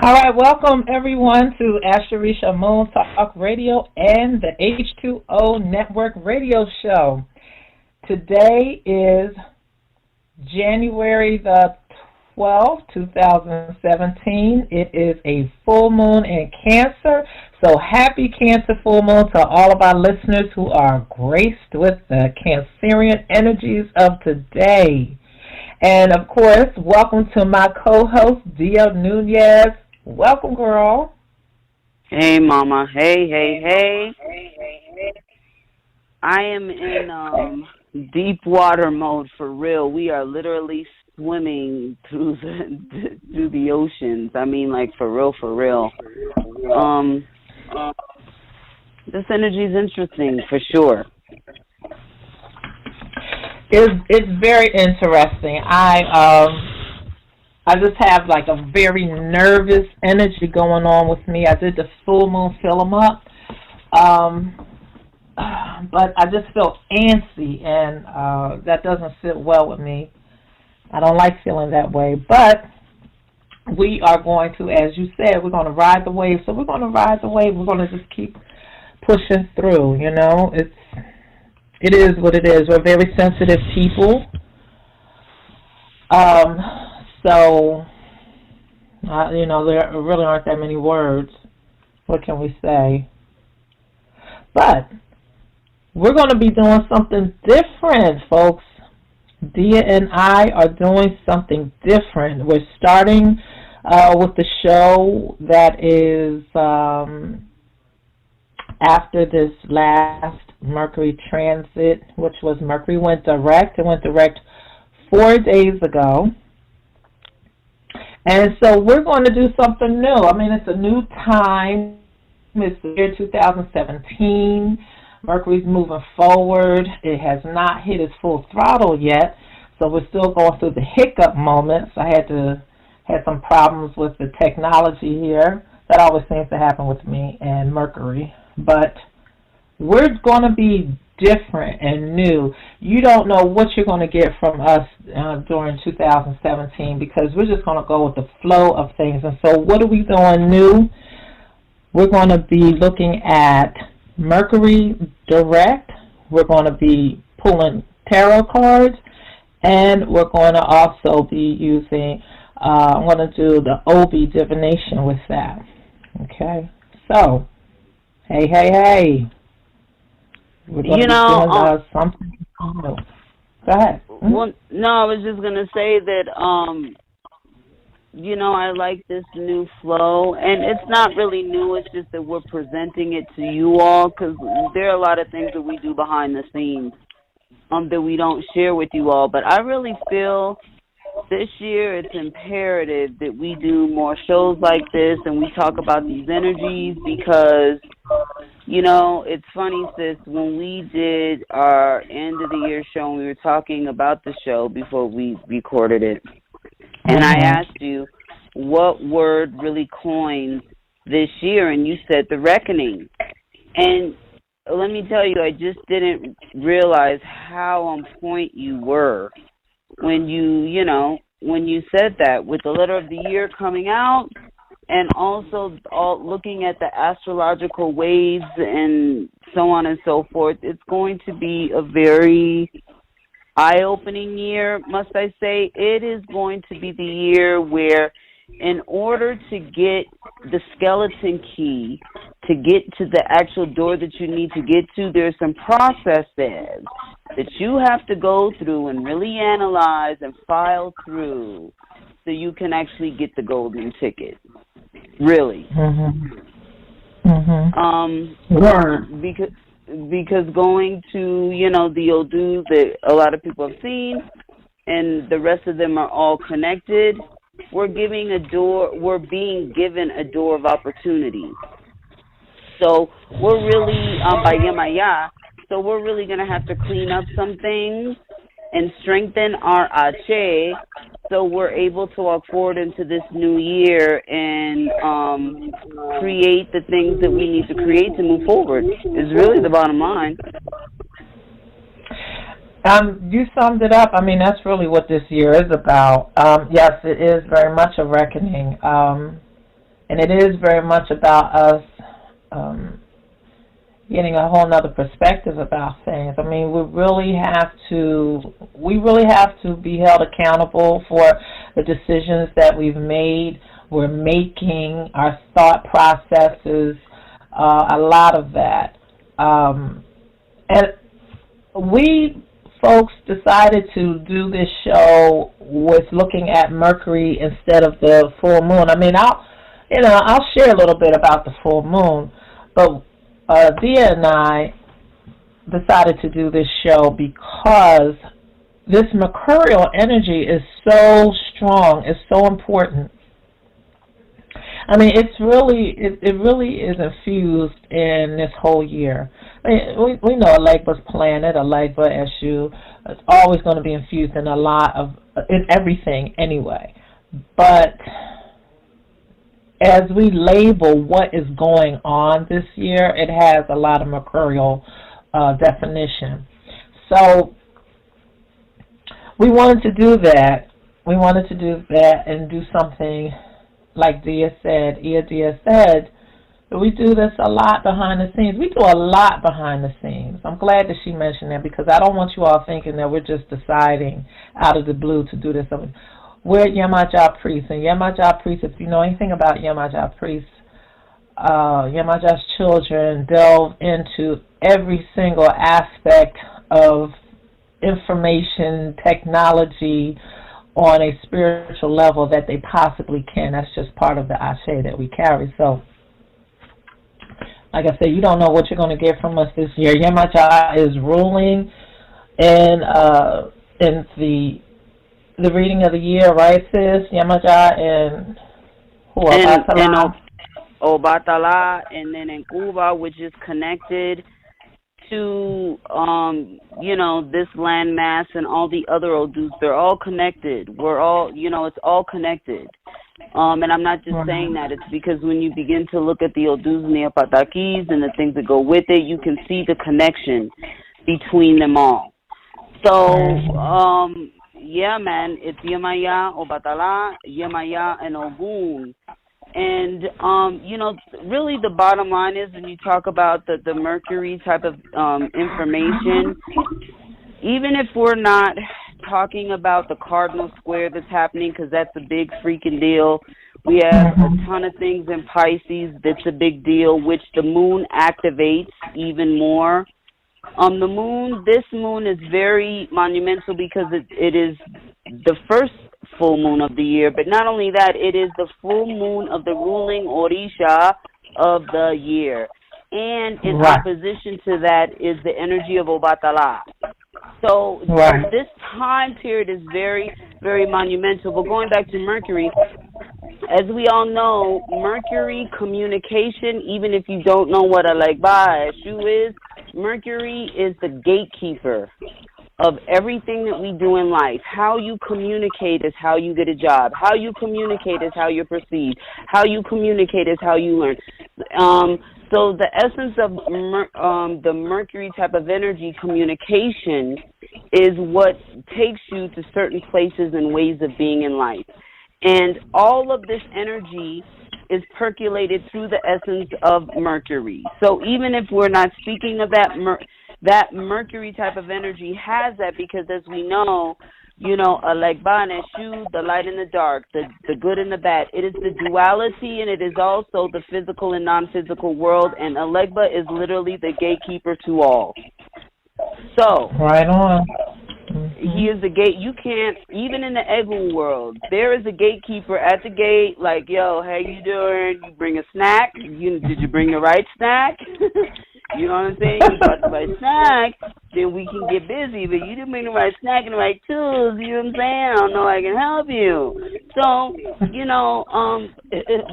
All right, welcome everyone to AstrorisaMoonTalk Radio and the H2O Network Radio Show. Today is January the 12th, 2017. It is a full moon in Cancer, so happy Cancer full moon to all of our listeners who are graced with the Cancerian energies of today. And, of course, welcome to my co-host, Dia Nunez. Welcome, girl. Hey, Mama. Hey. I am in deep water mode for real. We are literally swimming through the oceans. I mean, like, for real. This energy is interesting, for sure. It's very interesting. I just have like a very nervous energy going on with me. I did the full moon fill 'em up, but I just feel antsy, and that doesn't sit well with me. I don't like feeling that way, but we are going to, as you said, we're going to ride the wave. So we're going to ride the wave. We're going to just keep pushing through. You know, it is what it is. We're very sensitive people. So, there really aren't that many words. What can we say? But we're going to be doing something different, folks. Dia and I are doing something different. We're starting with the show that is after this last Mercury transit, which was Mercury went direct. It went direct 4 days ago. And so we're going to do something new. I mean, it's a new time. It's the year 2017. Mercury's moving forward. It has not hit its full throttle yet, so we're still going through the hiccup moments. I had some problems with the technology here. That always seems to happen with me and Mercury. But we're going to be different and new. You don't know what you're going to get from us during 2017 because we're just going to go with the flow of things. And so what are we doing new? We're going to be looking at Mercury direct. We're going to be pulling tarot cards, and we're going to also be using, I'm going to do the Obi divination with that. Okay? So, hey. We're going to be doing something new. Go ahead. Mm-hmm. Well, no, I was just going to say that, I like this new flow. And it's not really new. It's just that we're presenting it to you all because there are a lot of things that we do behind the scenes that we don't share with you all. But I really feel this year it's imperative that we do more shows like this and we talk about these energies because it's funny, sis, when we did our end of the year show and we were talking about the show before we recorded it, and I asked you what word really coined this year, and you said the reckoning. And let me tell you, I just didn't realize how on point you were when you said that with the letter of the year coming out. And also looking at the astrological waves and so on and so forth, it's going to be a very eye-opening year, must I say. It is going to be the year where in order to get the skeleton key, to get to the actual door that you need to get to, there's some processes that you have to go through and really analyze and file through so you can actually get the golden ticket. Really. Word. Because going to, the Odu that a lot of people have seen and the rest of them are all connected, we're being given a door of opportunity. So we're really, by Yemoja, so we're really going to have to clean up some things and strengthen our Ache so we're able to walk forward into this new year and create the things that we need to create to move forward is really the bottom line. You summed it up. I mean, that's really what this year is about. Yes, it is very much a reckoning. And it is very much about us getting a whole nother perspective about things. I mean, we really have to be held accountable for the decisions that we've made. We're making our thought processes, a lot of that. And we folks decided to do this show with looking at Mercury instead of the full moon. I mean, I'll share a little bit about the full moon, but Dia and I decided to do this show because this mercurial energy is so strong, it's so important. I mean, it really is infused in this whole year. I mean, we know Elegba's planet, Elegba, Eshu, it's always going to be infused in in everything anyway. But as we label what is going on this year, it has a lot of mercurial definition. So we wanted to do that. We wanted to do that and do something like Dia said, that we do this a lot behind the scenes. We do a lot behind the scenes. I'm glad that she mentioned that because I don't want you all thinking that we're just deciding out of the blue to do this. We're Yemoja priests, and Yemoja priests, if you know anything about Yemoja priests, Yemoja's children delve into every single aspect of information, technology, on a spiritual level that they possibly can. That's just part of the ashe that we carry. So, like I said, you don't know what you're going to get from us this year. Yemoja is ruling in the reading of the year, right, sis? Yemoja and Obatala, and then in Cuba, which is connected to this landmass and all the other Odus. They're all connected. We're all, it's all connected. And I'm not just saying that. It's because when you begin to look at the Odus and the Apatakis and the things that go with it, you can see the connection between them all. So, yeah, man, it's Yemoja, Obatala, Yemoja, and Ogun. And, really the bottom line is when you talk about the Mercury type of information, even if we're not talking about the cardinal square that's happening, because that's a big freaking deal, we have a ton of things in Pisces that's a big deal, which the moon activates even more. This moon is very monumental because it is the first full moon of the year, but not only that, it is the full moon of the ruling Orisha of the year. And in opposition to that is the energy of Obatala. So this time period is very, very monumental. But going back to Mercury, as we all know, Mercury communication, even if you don't know what Elegba Eshu is, Mercury is the gatekeeper of everything that we do in life. How you communicate is how you get a job. How you communicate is how you're perceived. How you communicate is how you learn. So the essence of the Mercury type of energy, communication, is what takes you to certain places and ways of being in life. And all of this energy is percolated through the essence of Mercury. So even if we're not speaking of that, that Mercury type of energy has that because, as we know, Elegba and Eshu, the light and the dark, the good and the bad. It is the duality, and it is also the physical and non-physical world, and Elegba is literally the gatekeeper to all. So, right on. He is the gate. You can't, even in the Egu world, there is a gatekeeper at the gate, like, yo, how you doing? You bring a snack? Did you bring the right snack? You know what I'm saying? You brought the right snack, then we can get busy. But you didn't bring the right snack and the right tools. You know what I'm saying? I don't know I can help you. So,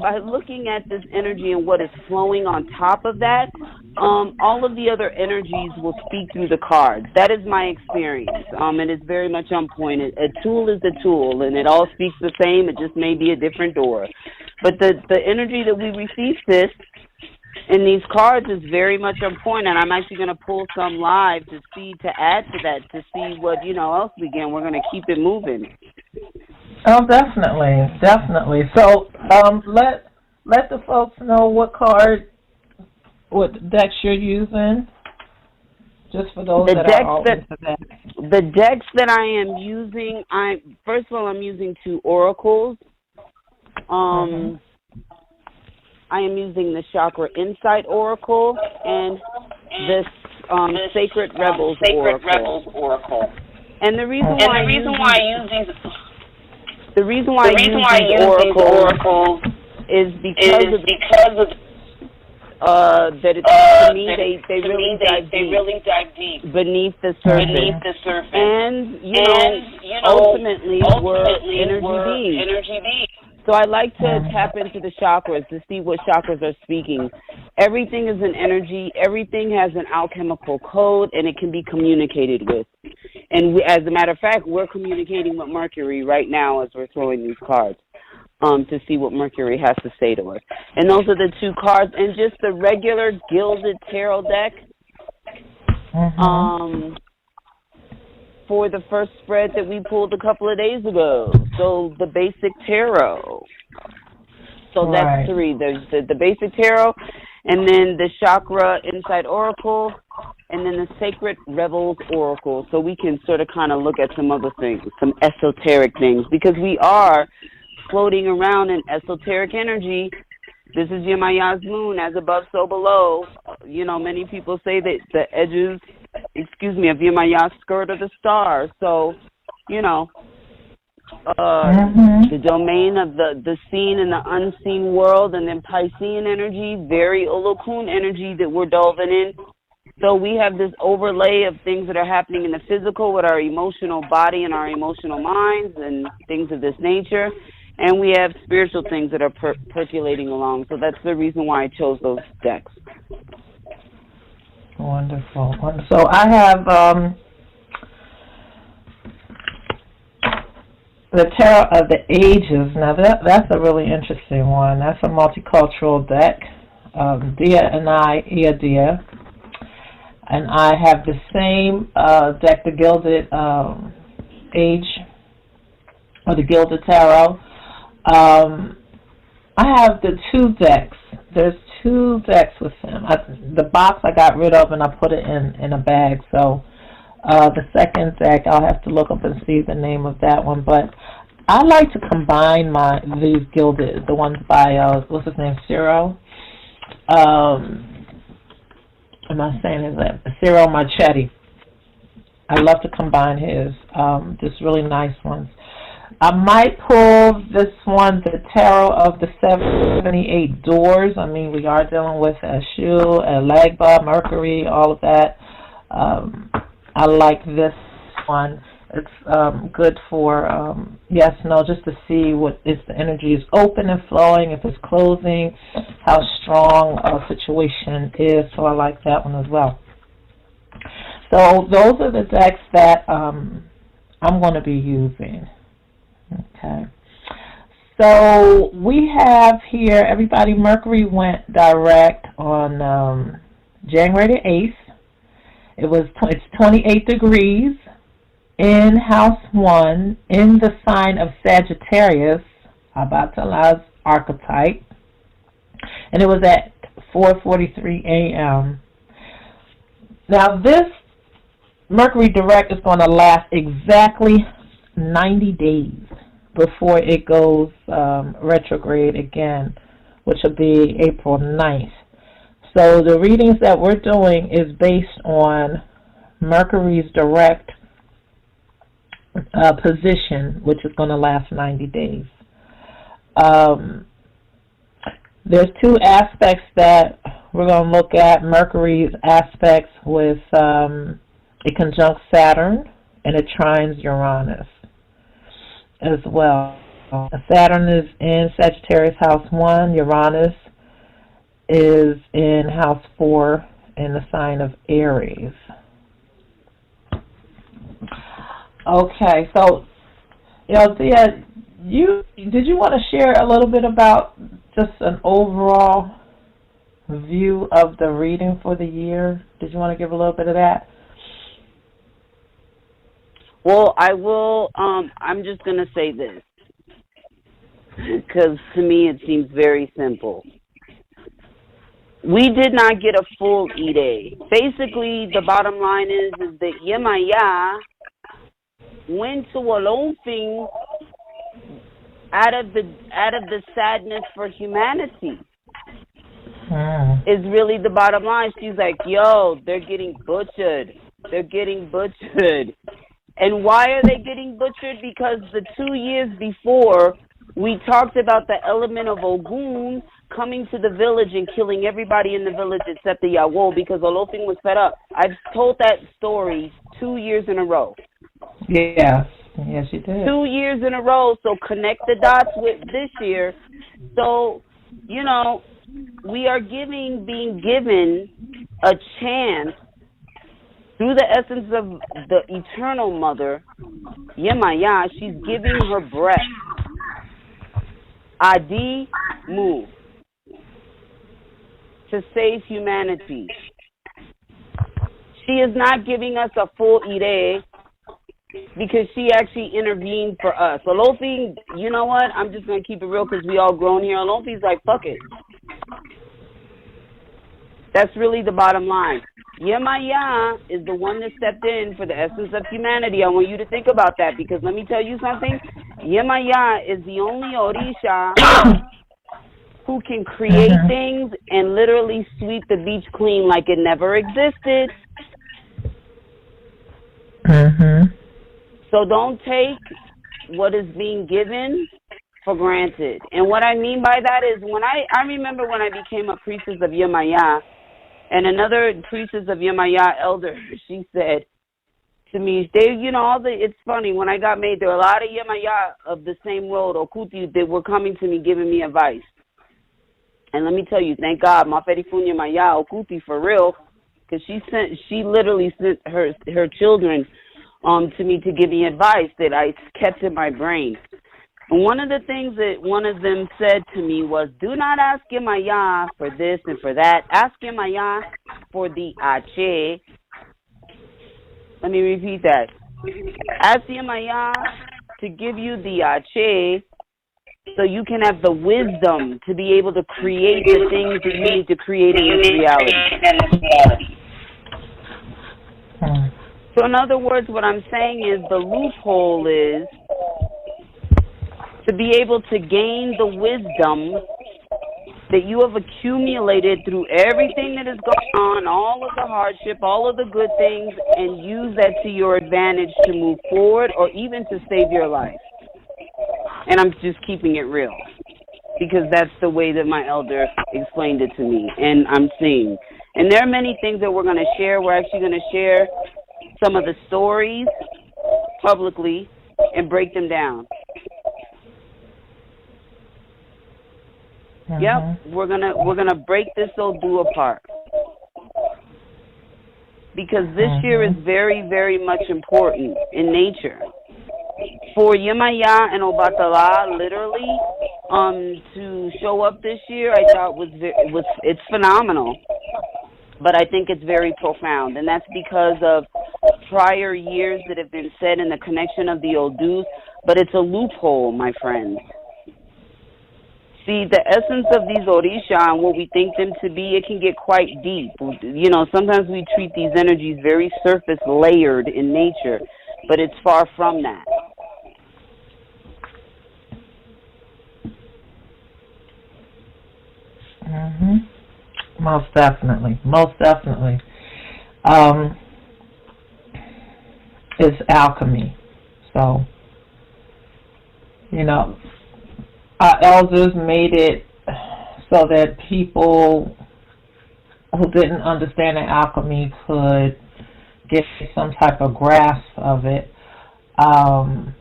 by looking at this energy and what is flowing on top of that, all of the other energies will speak through the cards. That is my experience, and it's very much on point. A tool is a tool, and it all speaks the same. It just may be a different door. But the energy that we receive, sis, in these cards is very much on point, and I'm actually going to pull some live to add to that, to see what, else we can. We're going to keep it moving. Oh, definitely. So, let the folks know what decks you're using, just for those that are into that. The decks that I am using, first of all, I'm using 2 oracles. I am using the Chakra Insight Oracle and this Sacred Rebels Oracle. And the reason why I use these oracles is because of that it's, to me, they really dive deep beneath the surface. And, ultimately, we're energy beings. So I like to tap into the chakras to see what chakras are speaking. Everything is an energy. Everything has an alchemical code, and it can be communicated with. And as a matter of fact, we're communicating with Mercury right now as we're throwing these cards to see what Mercury has to say to us. And those are the 2 cards. And just the regular gilded tarot deck. For the first spread that we pulled a couple of days ago. So the basic tarot. So that's 3. There's the basic tarot, and then the Chakra Insight Oracle, and then the Sacred Rebels Oracle. So we can sort of kind of look at some other things, some esoteric things, because we are floating around in esoteric energy. This is Yemoja's moon, as above, so below. Many people say that the edges, of Yemoja's skirt are the stars. So, the domain of the seen and the unseen world, and then Piscean energy, very Olokun energy that we're delving in. So we have this overlay of things that are happening in the physical with our emotional body and our emotional minds and things of this nature. And we have spiritual things that are percolating along. So that's the reason why I chose those decks. Wonderful. So I have the Tarot of the Ages. Now that's a really interesting one. That's a multicultural deck. Dia and Dia. And I have the same deck, the Gilded Age, or the Gilded Tarot. I have the 2 decks. There's 2 decks with them. The box I got rid of and I put it in a bag. So the second deck, I'll have to look up and see the name of that one. But I like to combine these gilded, the ones by what's his name, Ciro. Am I saying his name? Ciro Marchetti. I love to combine his. Just really nice ones. I might pull this one, the Tarot of the 78 Doors. I mean, we are dealing with H2O, Elegba, Mercury, all of that. I like this one. It's good for, yes, no, just to see if the energy is open and flowing, if it's closing, how strong a situation is. So I like that one as well. So those are the decks that I'm going to be using. Okay. So we have here, everybody, Mercury went direct on January the 8th. It's 28 degrees in House 1 in the sign of Sagittarius, Abatala's archetype. And it was at 4:43 a.m. Now this Mercury direct is going to last exactly 90 days before it goes retrograde again, which will be April 9th. So the readings that we're doing is based on Mercury's direct position, which is going to last 90 days. There's 2 aspects that we're going to look at. Mercury's aspects with it conjuncts Saturn and it trines Uranus as well. Saturn is in Sagittarius House 1. Uranus is in House 4 in the sign of Aries. Okay, so, Dia, did you want to share a little bit about just an overall view of the reading for the year? Did you want to give a little bit of that? Well, I will. I'm just going to say this. because to me it seems very simple. We did not get a full Ide. Basically, the bottom line is that Yemoja went to Olofin out of the sadness for humanity. Is really the bottom line. She's like, yo, they're getting butchered. They're getting butchered. And why are they getting butchered? Because the 2 years before, we talked about the element of Ogun coming to the village and killing everybody in the village except the Yawo because Olofin was fed up. I've told that story 2 years in a row. Yes, yes, you did. 2 years in a row, so connect the dots with this year. So, you know, we are being given a chance through the essence of the eternal mother, Yemoja. She's giving her breath. Adi Mu. To save humanity. She is not giving us a full Ide because she actually intervened for us. Olofin, you know what? I'm just going to keep it real because we all grown here. Olofin's like, fuck it. That's really the bottom line. Yemoja is the one that stepped in for the essence of humanity. I want you to think about that because let me tell you something. Yemoja is the only Orisha who can create things and literally sweep the beach clean like it never existed. So don't take what is being given for granted. And what I mean by that is when I remember when I became a priestess of Yemoja, and another priestess of Yemoja elder, she said to me, it's funny, when I got made, there were a lot of Yemoja of the same road, Okuti, that were coming to me, giving me advice. And let me tell you, thank God, Maferifunya Yemoja Okuti for real, because she literally sent her children to me to give me advice that I kept in my brain. And one of the things that one of them said to me was, do not ask Yemoja for this and for that. Ask Yemoja for the Ache. Let me repeat that. Ask Yemoja to give you the Ache so you can have the wisdom to be able to create the things that you need to create in this reality. So in other words, what I'm saying is the loophole is to be able to gain the wisdom that you have accumulated through everything that has gone on, all of the hardship, all of the good things, and use that to your advantage to move forward or even to save your life. And I'm just keeping it real because that's the way that my elder explained it to me, and I'm seeing. And there are many things that we're going to share. We're actually going to share some of the stories publicly and break them down. Yep, we're gonna break this Odu apart because this year is very, very much important in nature. For Yemoja and Obatala, literally, to show up this year, I thought it's phenomenal. But I think it's very profound, and that's because of prior years that have been said in the connection of the Odus. But it's a loophole, my friends. See, the essence of these Orisha and what we think them to be, it can get quite deep. You know, sometimes we treat these energies very surface layered in nature, but it's far from that. Most definitely. Most definitely. It's alchemy. So, you know, our elders made it so that people who didn't understand the alchemy could get some type of grasp of it. Times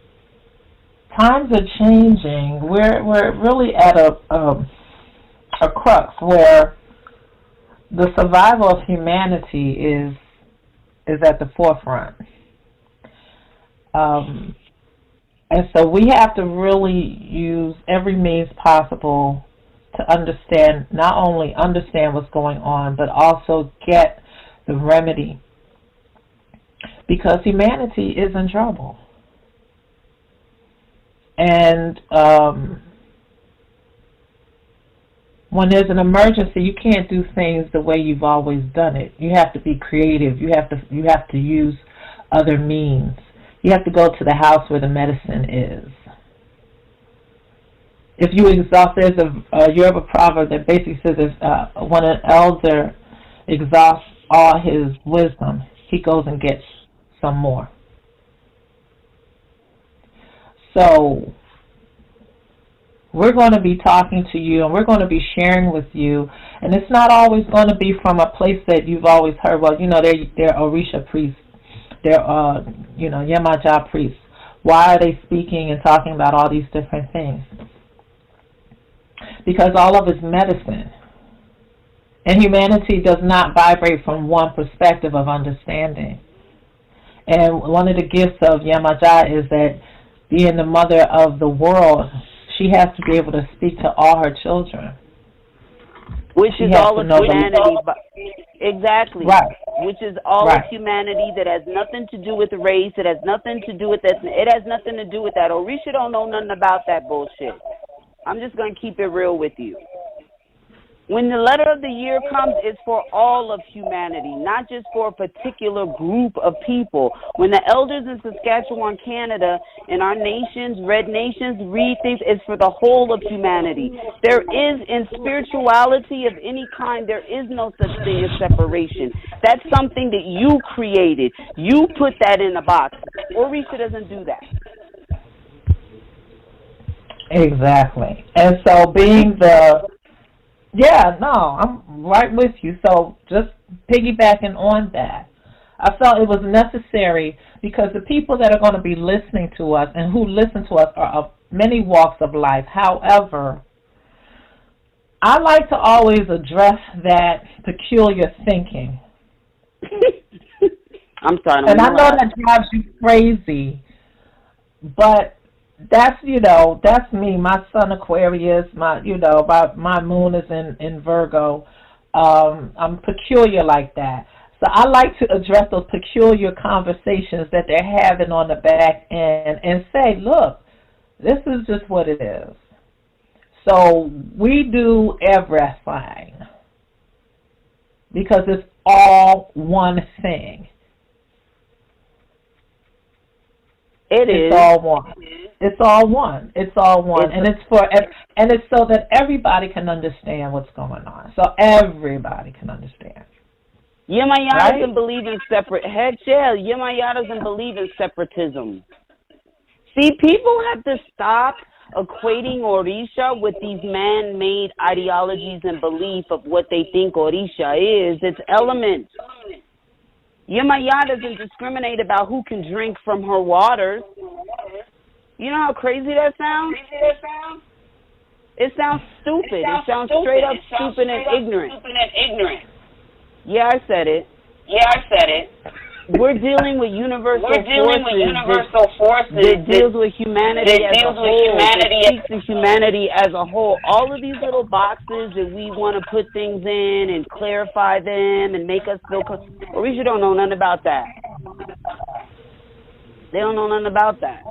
are changing. We're really at a crux where the survival of humanity is at the forefront. And so we have to really use every means possible to understand, not only understand what's going on, but also get the remedy. Because humanity is in trouble. And when there's an emergency, you can't do things the way you've always done it. You have to be creative. You have to use other means. You have to go to the house where the medicine is. If you exhaust, there's a Yoruba proverb that basically says when an elder exhausts all his wisdom, he goes and gets some more. So we're going to be talking to you, and we're going to be sharing with you, and it's not always going to be from a place that you've always heard. Well, they're Orisha priests, they're Yemoja priests. Why are they speaking and talking about all these different things? Because all of it's medicine, and humanity does not vibrate from one perspective of understanding. And one of the gifts of Yemoja is that being the mother of the world, she has to be able to speak to all her children. Which is all of humanity. Exactly. Right. Which is all of humanity that has nothing to do with race. It has nothing to do with that. It has nothing to do with that. Orisha don't know nothing about that bullshit. I'm just going to keep it real with you. When the letter of the year comes, it's for all of humanity, not just for a particular group of people. When the elders in Saskatchewan, Canada, and our nations, red nations, read things, it's for the whole of humanity. There is, in spirituality of any kind, there is no such thing as separation. That's something that you created. You put that in a box. Orisha doesn't do that. Exactly. And so being I'm right with you. So just piggybacking on that, I felt it was necessary because the people that are going to be listening to us and who listen to us are of many walks of life. However, I like to always address that peculiar thinking. I'm sorry. And I know that drives you crazy, but that's me. My sun Aquarius, my moon is in Virgo. I'm peculiar like that. So I like to address those peculiar conversations that they're having on the back end and say, look, this is just what it is. So we do everything because it's all one thing. It's all one. It's all one. It's all one, and it's so that everybody can understand what's going on. So everybody can understand. Yemoja doesn't believe in Yemoja doesn't believe in separatism. See, people have to stop equating Orisha with these man-made ideologies and belief of what they think Orisha is. It's elements. Yemoja doesn't discriminate about who can drink from her waters. You know how crazy that sounds? It sounds stupid. It sounds straight up stupid and ignorant. Yeah, I said it. We're dealing with universal forces that deals with humanity as a whole, that speaks to humanity as a whole. All of these little boxes that we want to put things in and clarify them and make us feel Orisha don't know nothing about that. They don't know nothing about that.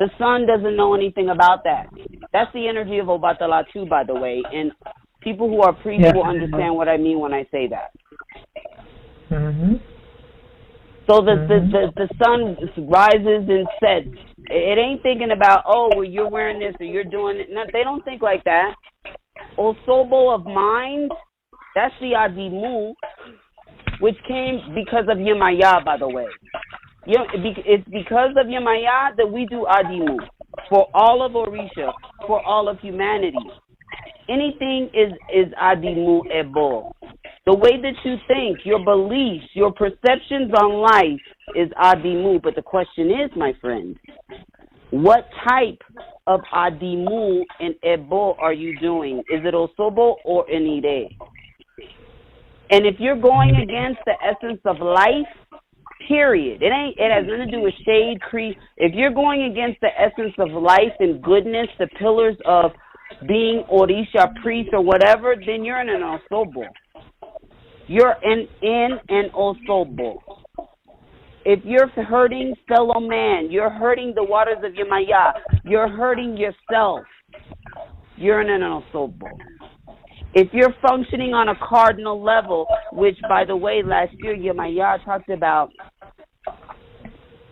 The sun doesn't know anything about that. That's the energy of Obatala too, by the way. And people who are priests will understand what I mean when I say that. Mm-hmm. So the sun rises and sets. It ain't thinking about, you're wearing this or you're doing it. No, they don't think like that. Osobo of mind, that's the Adimu, which came because of Yemoja, by the way. It's because of Yemoja that we do Adimu for all of Orisha, for all of humanity. Anything is Adimu Ebo. The way that you think, your beliefs, your perceptions on life is Adimu. But the question is, my friend, what type of Adimu and Ebo are you doing? Is it Osobo or Enire? And if you're going against the essence of life, period. It has nothing to do with shade, creed. If you're going against the essence of life and goodness, the pillars of being Orisha priest or whatever, then you're in an Osobo. You're in an Osobo. If you're hurting fellow man, you're hurting the waters of Yemoja, you're hurting yourself, you're in an Osobo. If you're functioning on a cardinal level, which, by the way, last year Yemoja talked about,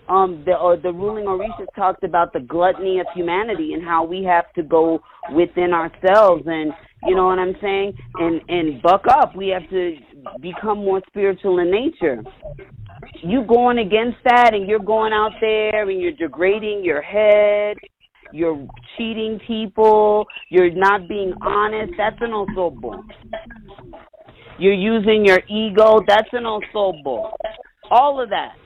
the ruling Orishas talked about the gluttony of humanity and how we have to go within ourselves and, you know what I'm saying, and buck up. We have to become more spiritual in nature. You going against that and you're going out there and you're degrading your head, you're cheating people, you're not being honest, that's an osobo. You're using your ego, that's an osobo. All of that,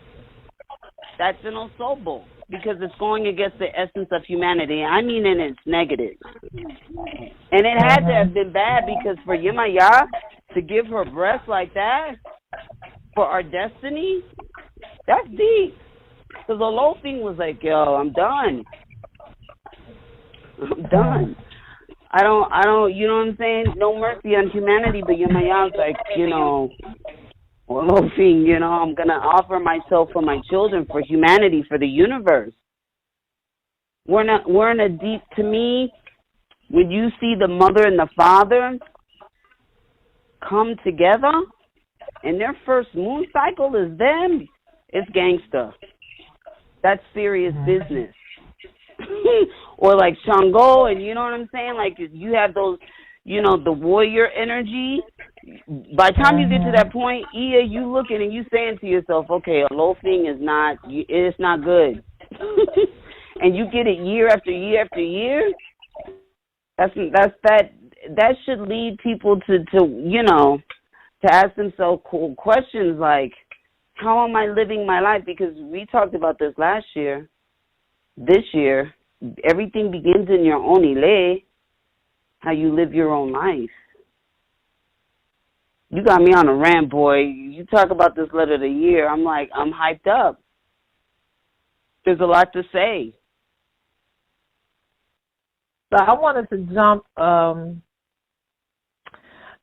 that's an osobo, because it's going against the essence of humanity. I mean, and it's negative. And it had to have been bad, because for Yemoja to give her breast like that for our destiny, that's deep. Because the low thing was like, yo, I'm done. I'm done. I don't, you know what I'm saying? No mercy on humanity, but Yemoja's like, you know, well, low thing, you know, I'm going to offer myself for my children, for humanity, for the universe. We're in a deep, to me, when you see the mother and the father come together, and their first moon cycle is them, it's gangsta. That's serious business. Or like Shango, and you know what I'm saying? Like, you have those, you know, the warrior energy. By the time you get to that point, you looking and you saying to yourself, okay, a low thing is not, it's not good. And you get it year after year after year. That should lead people to you know, to ask themselves cool questions like, how am I living my life? Because we talked about this last year. This year, everything begins in your own ile, how you live your own life. You got me on a rant, boy. You talk about this letter of the year, I'm like, I'm hyped up. There's a lot to say. So I wanted to jump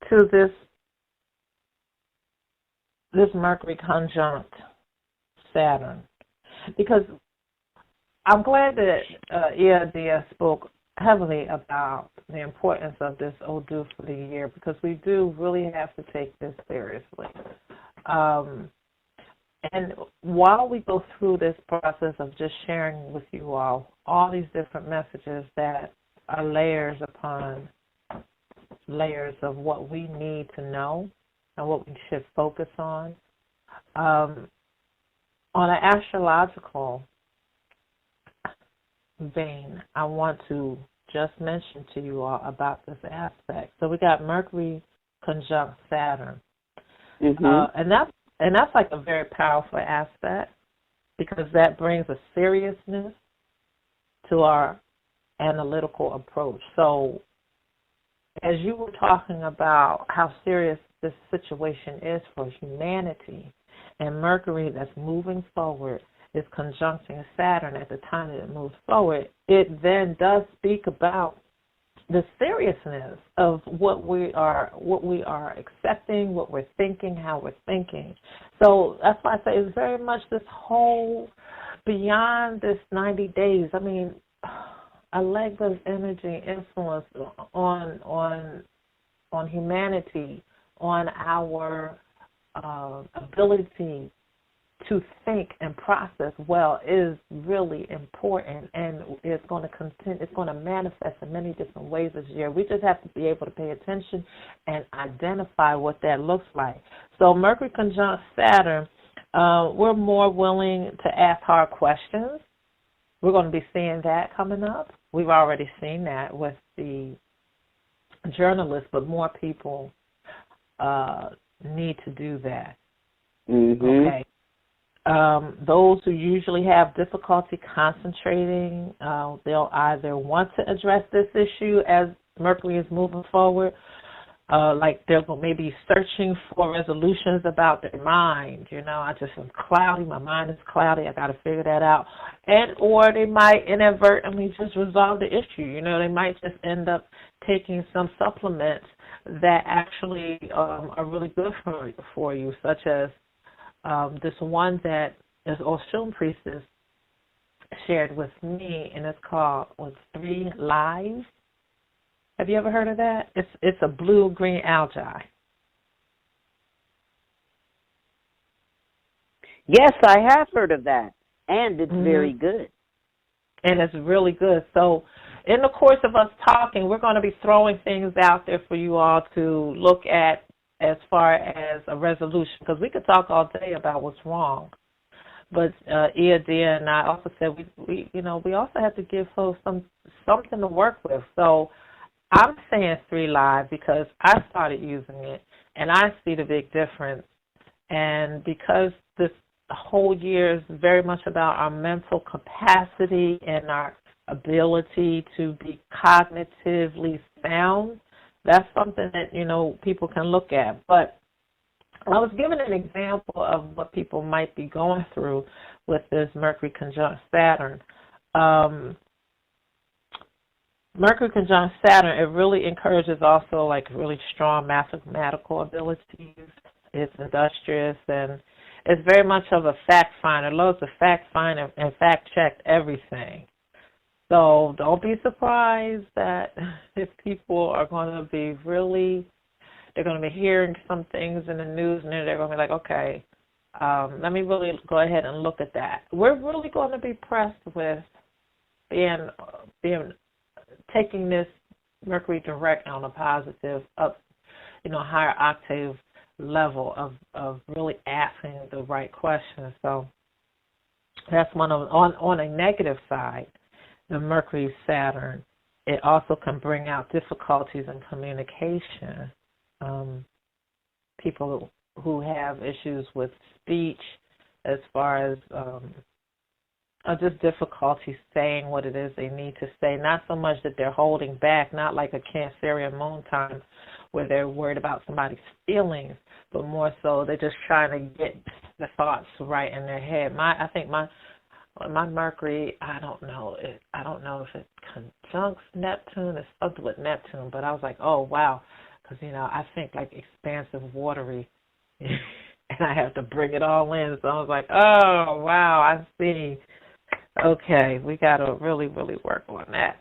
to this Mercury conjunct Saturn, because I'm glad that Dia spoke heavily about the importance of this Odu for the year, because we do really have to take this seriously. And while we go through this process of just sharing with you all these different messages that are layers upon layers of what we need to know and what we should focus on an astrological vein, I want to just mention to you all about this aspect. So we got Mercury conjunct Saturn, and that's like a very powerful aspect, because that brings a seriousness to our analytical approach. So as you were talking about how serious this situation is for humanity, and Mercury that's moving forward is conjuncting Saturn at the time that it moves forward, it then does speak about the seriousness of what we are accepting, what we're thinking, how we're thinking. So that's why I say it's very much this whole beyond this 90 days. I mean, Elegba's energy influence on humanity, on our ability to think and process well is really important, and it's going to manifest in many different ways this year. We just have to be able to pay attention and identify what that looks like. So Mercury conjunct Saturn, we're more willing to ask hard questions. We're going to be seeing that coming up. We've already seen that with the journalists, but more people need to do that. Okay. Those who usually have difficulty concentrating, they'll either want to address this issue as Mercury is moving forward, like they're maybe searching for resolutions about their mind. You know, I just am cloudy, my mind is cloudy, I got to figure that out. And or they might inadvertently just resolve the issue. You know, they might just end up taking some supplements that actually are really good for you, such as this one that is Oshun Priestess shared with me, and it's called 3 Lives. Have you ever heard of that? It's a blue-green algae. Yes, I have heard of that, and it's very good. And it's really good. So in the course of us talking, we're going to be throwing things out there for you all to look at as far as a resolution, because we could talk all day about what's wrong. But Dia and I also said we also have to give folks something to work with. So I'm saying 3 Live because I started using it, and I see the big difference. And because this whole year is very much about our mental capacity and our ability to be cognitively sound, that's something that, people can look at. But I was given an example of what people might be going through with this Mercury conjunct Saturn. Mercury conjunct Saturn, it really encourages also like really strong mathematical abilities. It's industrious, and it's very much of a fact finder. Loves to fact find and fact check everything. So don't be surprised that if people are going to be they're going to be hearing some things in the news, and then they're going to be like, okay, let me really go ahead and look at that. We're really going to be pressed with taking this Mercury direct on a positive, up, higher octave level of really asking the right questions. So that's on a negative side, the Mercury Saturn, it also can bring out difficulties in communication. People who have issues with speech, as far as just difficulty saying what it is they need to say. Not so much that they're holding back, not like a Cancerian moon time where they're worried about somebody's feelings, but more so they're just trying to get the thoughts right in their head. I think my Mercury, I don't know if it conjuncts Neptune. It's something with Neptune, but I was like, oh wow, because I think like expansive, watery, and I have to bring it all in. So I was like, oh wow, I see. Okay, we got to really, really work on that.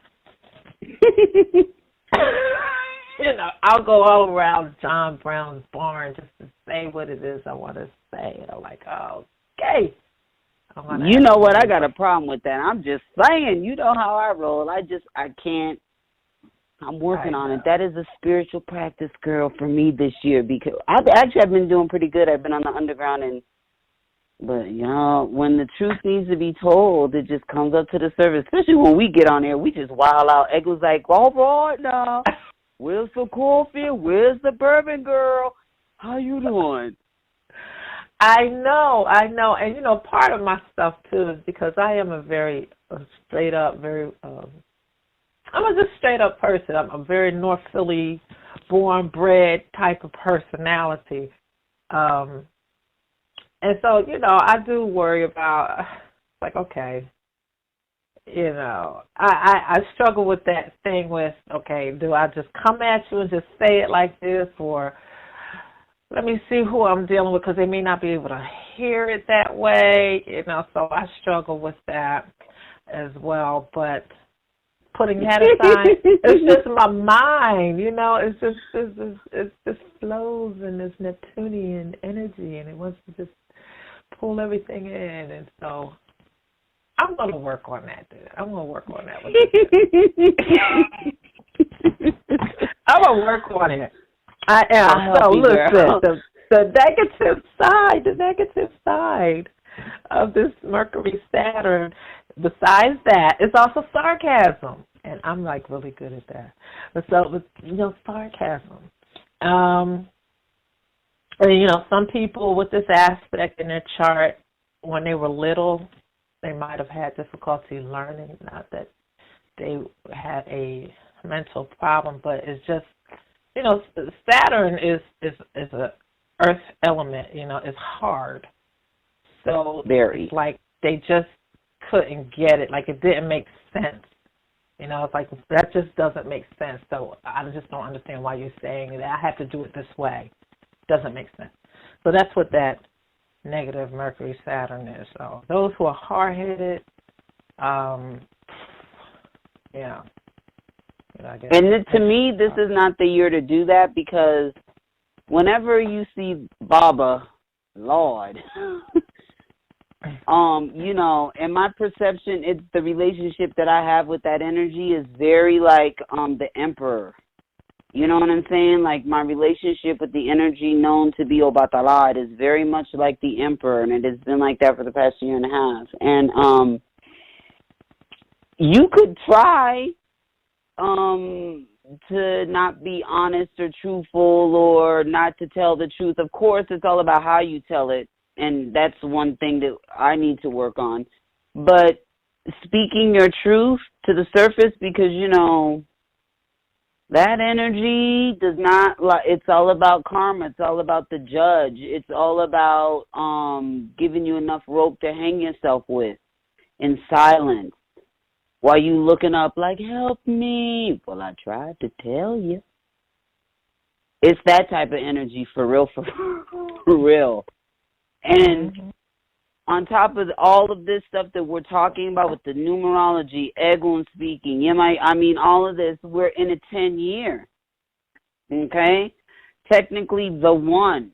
I'll go all around John Brown's barn just to say what it is I want to say. I'm like, okay. You know what? I got a problem with that. I'm just saying. You know how I roll. I can't. I'm working on it. That is a spiritual practice, girl, for me this year, because I've been doing pretty good. I've been on the underground, but when the truth needs to be told, it just comes up to the surface. Especially when we get on there, we just wild out. Echo's like, all right now, where's the coffee? Where's the bourbon, girl? How you doing? I know, and part of my stuff too is because I am a very straight up, I'm a just straight up person. I'm a very North Philly born bred type of personality, and so I do worry about like, okay, I struggle with that thing with, okay, do I just come at you and just say it like this, or let me see who I'm dealing with, because they may not be able to hear it that way, so I struggle with that as well. But putting that aside, it's just my mind, it just flows in this Neptunian energy, and it wants to just pull everything in, and so I'm going to work on that, dude. I'm going to work on that with you. I'm going to work on it. I am. So listen, the negative side of this Mercury Saturn, besides that, it's also sarcasm. And I'm like really good at that. So, sarcasm. And, some people with this aspect in their chart, when they were little, they might have had difficulty learning. Not that they had a mental problem, but it's just, Saturn is a earth element, it's hard. So it's like they just couldn't get it. Like it didn't make sense. It's like that just doesn't make sense. So I just don't understand why you're saying that I have to do it this way. Doesn't make sense. So that's what that negative Mercury Saturn is. So those who are hard-headed, And to me, this is not the year to do that, because whenever you see Baba, Lord, you know, in my perception, it's the relationship that I have with that energy is very like the Emperor. You know what I'm saying? Like, my relationship with the energy known to be Obatala, it is very much like the Emperor, and it has been like that for the past year and a half. And you could try to not be honest or truthful, or not to tell the truth. Of course, it's all about how you tell it, and that's one thing that I need to work on. But speaking your truth to the surface, because, you know, that energy does not, it's all about karma. It's all about the judge. It's all about giving you enough rope to hang yourself with in silence while you looking up like, help me. Well, I tried to tell you. It's that type of energy, for real, for real. And on top of all of this stuff that we're talking about with the numerology, Egun speaking, I mean, all of this, we're in a 10-year, okay? Technically, the 1.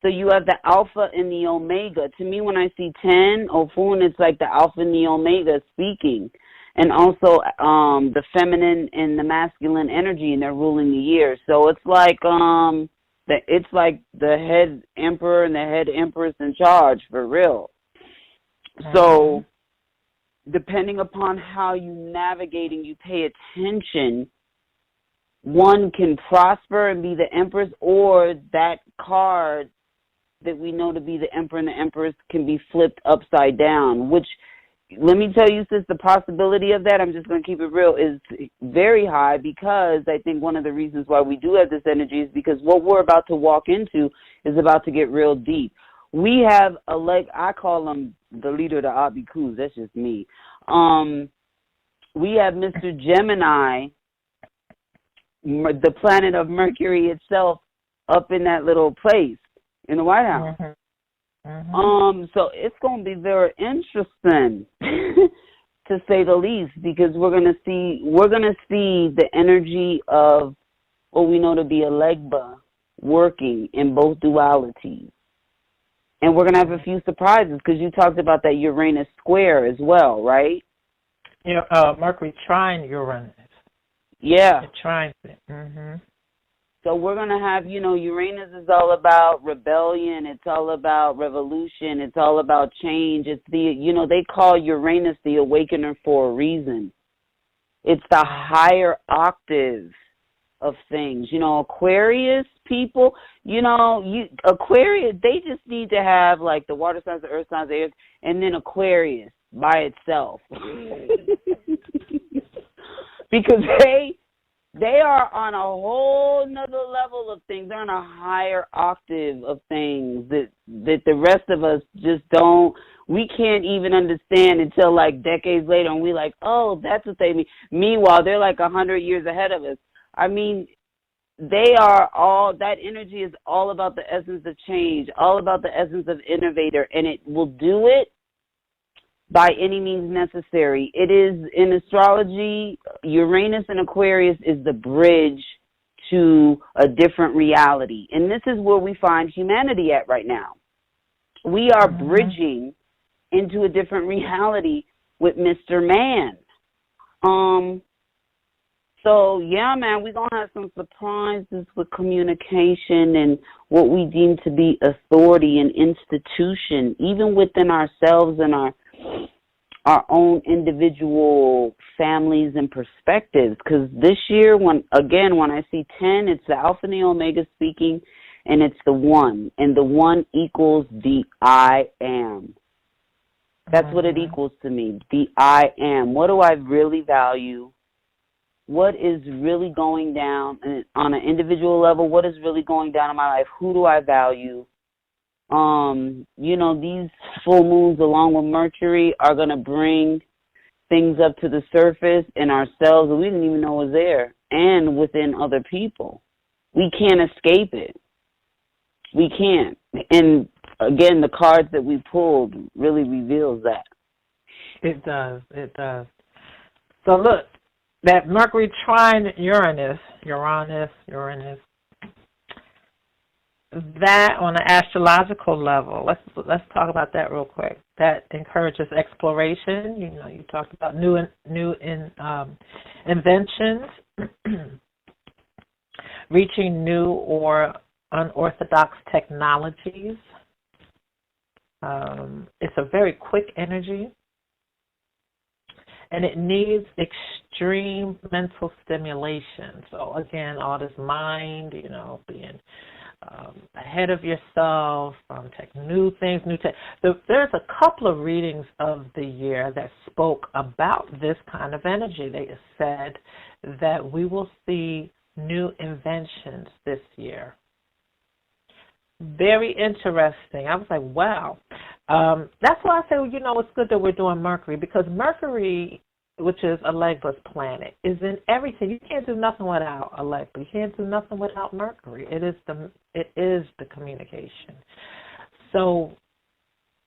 So you have the Alpha and the Omega. To me, when I see 10, Ofun, it's like the Alpha and the Omega speaking. And also the feminine and the masculine energy, and they're ruling the year. So it's like it's like the head emperor and the head empress in charge, for real. So depending upon how you navigate and you pay attention, one can prosper and be the empress, or that card that we know to be the emperor and the empress can be flipped upside down, which, let me tell you, sis, the possibility of that, I'm just going to keep it real, is very high, because I think one of the reasons why we do have this energy is because what we're about to walk into is about to get real deep. We have I call him the leader of the Abikus, that's just me. We have Mr. Gemini, the planet of Mercury itself, up in that little place in the White House. So it's going to be very interesting, to say the least, because we're going to see the energy of what we know to be Elegba working in both dualities. And we're going to have a few surprises, because you talked about that Uranus square as well, right? Yeah, Mercury trine Uranus. Yeah. It trines it. So we're going to have, you know, Uranus is all about rebellion. It's all about revolution. It's all about change. It's the, you know, they call Uranus the awakener for a reason. It's the higher octave of things. You know, Aquarius people, you know, Aquarius, they just need to have like the water signs, the earth signs, the air, and then Aquarius by itself. Because they are on a whole nother level of things. They're on a higher octave of things that the rest of us just don't, we can't even understand until like decades later, and we like, oh, that's what they mean. Meanwhile, they're like 100 years ahead of us. I mean, they are all, that energy is all about the essence of change, all about the essence of innovator, and it will do it by any means necessary. It is, in astrology, Uranus and Aquarius is the bridge to a different reality. And this is where we find humanity at right now. We are bridging into a different reality with Mr. Man. So, yeah, man, we're going to have some surprises with communication and what we deem to be authority and institution, even within ourselves and our own individual families and perspectives. Because this year, when I see 10, it's the Alpha and the Omega speaking, and it's the 1. And the 1 equals the I am. That's what it equals to me, the I am. What do I really value? What is really going down on an individual level? What is really going down in my life? Who do I value? You know, these full moons along with Mercury are going to bring things up to the surface in ourselves that we didn't even know was there, and within other people. We can't escape it. We can't. And again, the cards that we pulled really reveals that. It does. It does. So look, that Mercury trine Uranus, that on an astrological level, let's talk about that real quick. That encourages exploration. You talked about new inventions, reaching new or unorthodox technologies. It's a very quick energy, and it needs extreme mental stimulation. So again, all this mind, being ahead of yourself, new things, there's a couple of readings of the year that spoke about this kind of energy. They said that we will see new inventions this year. Very interesting. I was like, wow. That's why I say, it's good that we're doing Mercury, because Mercury, which is Elegba's planet, is in everything. You can't do nothing without Elegba. You can't do nothing without Mercury. It is the communication. So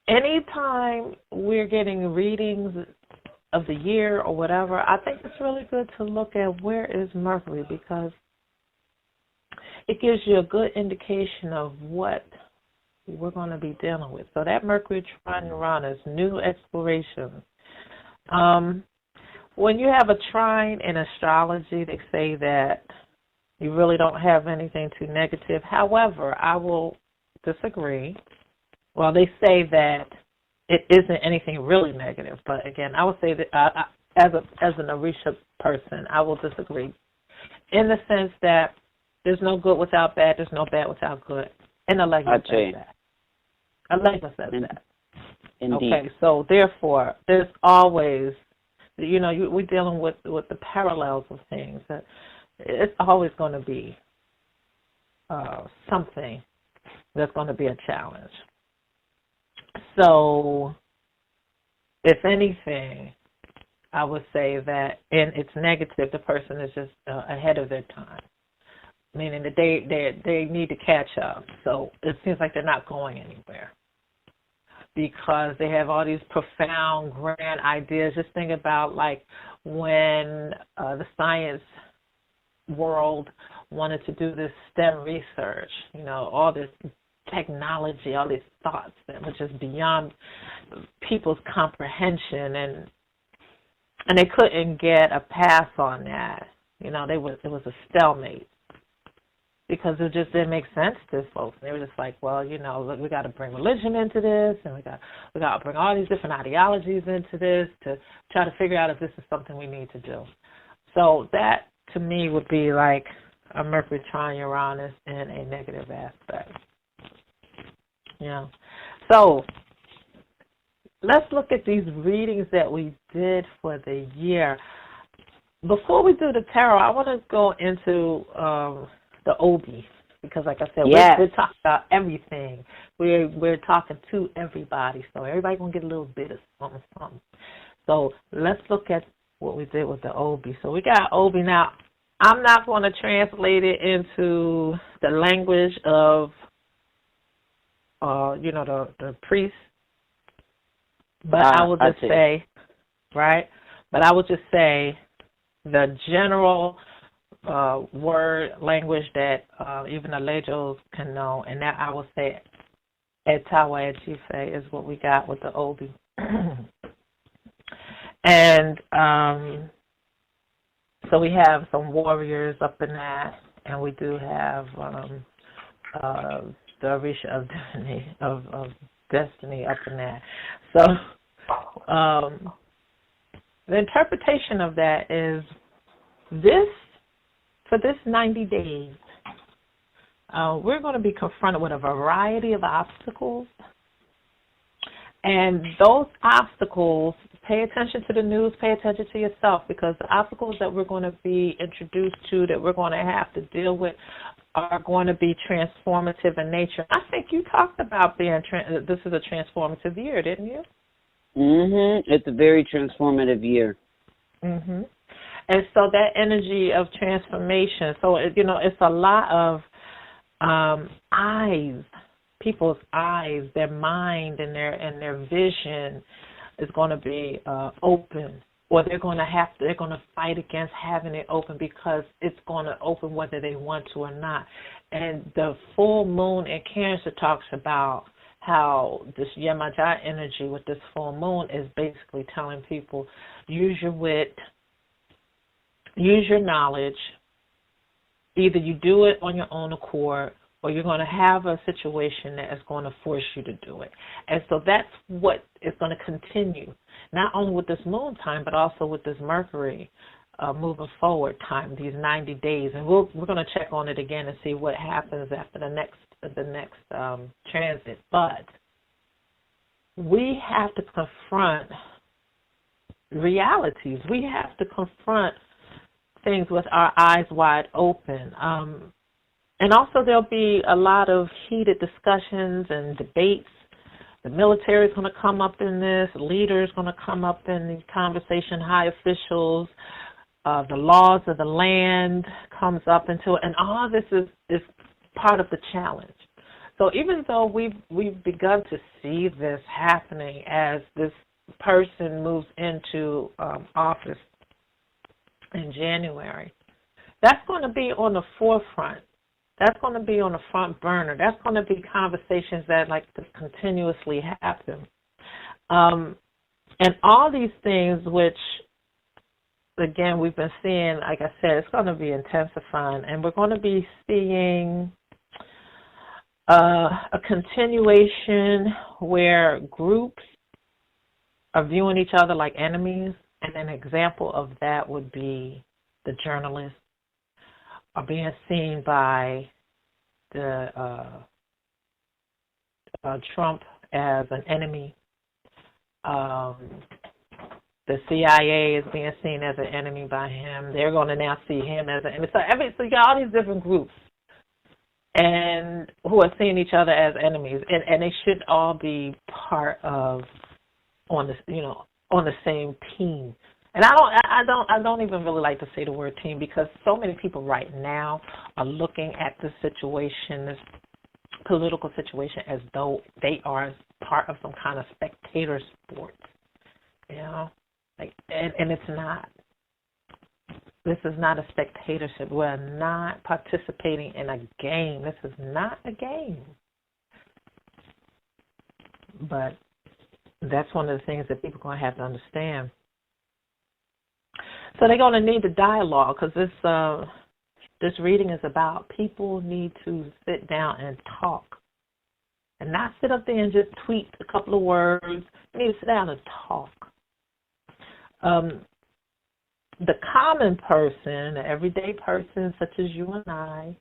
anytime we're getting readings of the year or whatever, I think it's really good to look at where is Mercury, because it gives you a good indication of what we're going to be dealing with. So that Mercury trine Uranus, new exploration. When you have a trine in astrology, they say that you really don't have anything too negative. However, I will disagree. Well, they say that it isn't anything really negative, but again, I would say that as an Orisha person, I will disagree in the sense that there's no good without bad, there's no bad without good. And Elegba says that. Elegba says that. Indeed. Okay, so therefore, there's always, we're dealing with the parallels of things. It's always going to be something that's going to be a challenge. So, if anything, I would say that in its negative, the person is just ahead of their time, meaning that they need to catch up. So it seems like they're not going anywhere because they have all these profound, grand ideas. Just think about like when the science world wanted to do this STEM research, all this technology, all these thoughts that were just beyond people's comprehension, and they couldn't get a pass on that. It was a stalemate because it just didn't make sense to folks. They were just like, well, look, we got to bring religion into this, and we got to bring all these different ideologies into this to try to figure out if this is something we need to do. So that to me would be like a Mercury trine Uranus in a negative aspect. So let's look at these readings that we did for the year. Before we do the tarot, I want to go into the Obi, because like I said, we're talking about everything. We're talking to everybody, so everybody's going to get a little bit of something. So let's look at what we did with the Obi. So we got Obi. Now, I'm not going to translate it into the language of the priest, but I will just say, right? But I will just say the general word language that even the Lejos can know, and that I will say Etawa Echife is what we got with the Obi. And so we have some warriors up in that, and we do have the Orisha of destiny up in that. So the interpretation of that is for this 90 days, we're going to be confronted with a variety of obstacles. And those obstacles, pay attention to the news, pay attention to yourself, because the obstacles that we're going to be introduced to, that we're going to have to deal with, are going to be transformative in nature. I think you talked about this is a transformative year, didn't you? It's a very transformative year. And so that energy of transformation, so, it's a lot of eyes, people's eyes, their mind and their vision is going to be open or they're going to fight against having it open because it's going to open whether they want to or not. And the full moon in Cancer talks about how this Yemoja energy with this full moon is basically telling people, use your wit, use your knowledge. Either you do it on your own accord, or you're going to have a situation that is going to force you to do it. And so that's what is going to continue, not only with this moon time, but also with this Mercury moving forward time, these 90 days. And we're going to check on it again and see what happens after the next transit. But we have to confront realities. We have to confront things with our eyes wide open. And also there'll be a lot of heated discussions and debates. The military is going to come up in this. Leaders going to come up in these conversations. High officials. The laws of the land comes up into it. And all this is part of the challenge. So even though we've begun to see this happening as this person moves into office in January, that's going to be on the forefront. That's going to be on the front burner. That's going to be conversations that just continuously happen. And all these things, which, again, we've been seeing, like I said, it's going to be intensifying. And we're going to be seeing a continuation where groups are viewing each other like enemies. And an example of that would be the journalists are being seen by the Trump as an enemy. The CIA is being seen as an enemy by him. They're going to now see him as an enemy. So you got all these different groups, and who are seeing each other as enemies, and they should all be part of on the same team. And I don't even really like to say the word team, because so many people right now are looking at this situation, this political situation, as though they are part of some kind of spectator sport, and it's not. This is not a spectatorship. We're not participating in a game. This is not a game. But that's one of the things that people are going to have to understand. So they're going to need the dialogue, because this reading is about people need to sit down and talk, and not sit up there and just tweet a couple of words. You need to sit down and talk. The common person, the everyday person, such as you and I,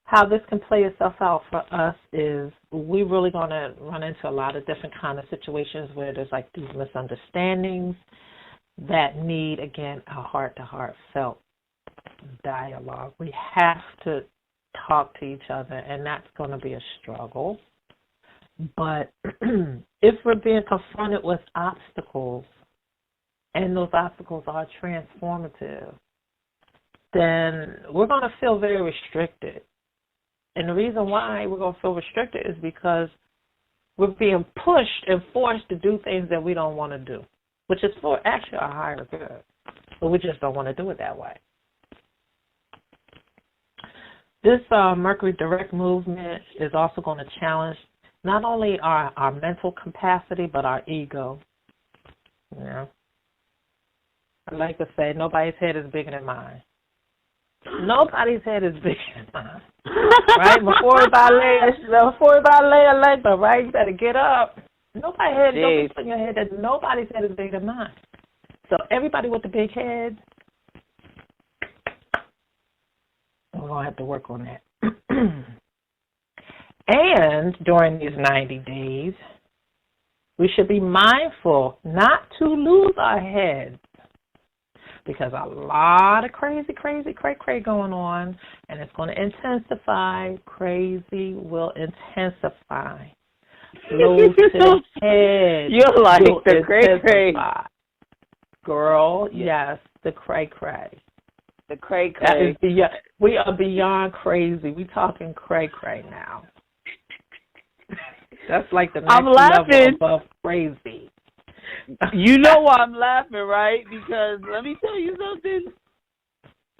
how this can play itself out for us is we're really going to run into a lot of different kind of situations where there's these misunderstandings that need, again, a heart-to-heart felt dialogue. We have to talk to each other, and that's going to be a struggle. But if we're being confronted with obstacles, and those obstacles are transformative, then we're going to feel very restricted. And the reason why we're going to feel restricted is because we're being pushed and forced to do things that we don't want to do, which is for actually a higher good, but we just don't want to do it that way. This Mercury direct movement is also going to challenge not only our mental capacity, but our ego. I like to say, nobody's head is bigger than mine. Nobody's head is bigger than mine. Right? Before everybody lay a leg, right? You better get up. Don't be putting your head that nobody's head is bigger than mine. So everybody with the big head, we're going to have to work on that. And during these 90 days, we should be mindful not to lose our heads, because a lot of cray going on, and it's going to intensify. Crazy will intensify. Low to head. You're like the cray. Girl, yes, the cray. The cray. We are beyond crazy. We talking cray now. That's like the next level above crazy. You know why I'm laughing, right? Because let me tell you something.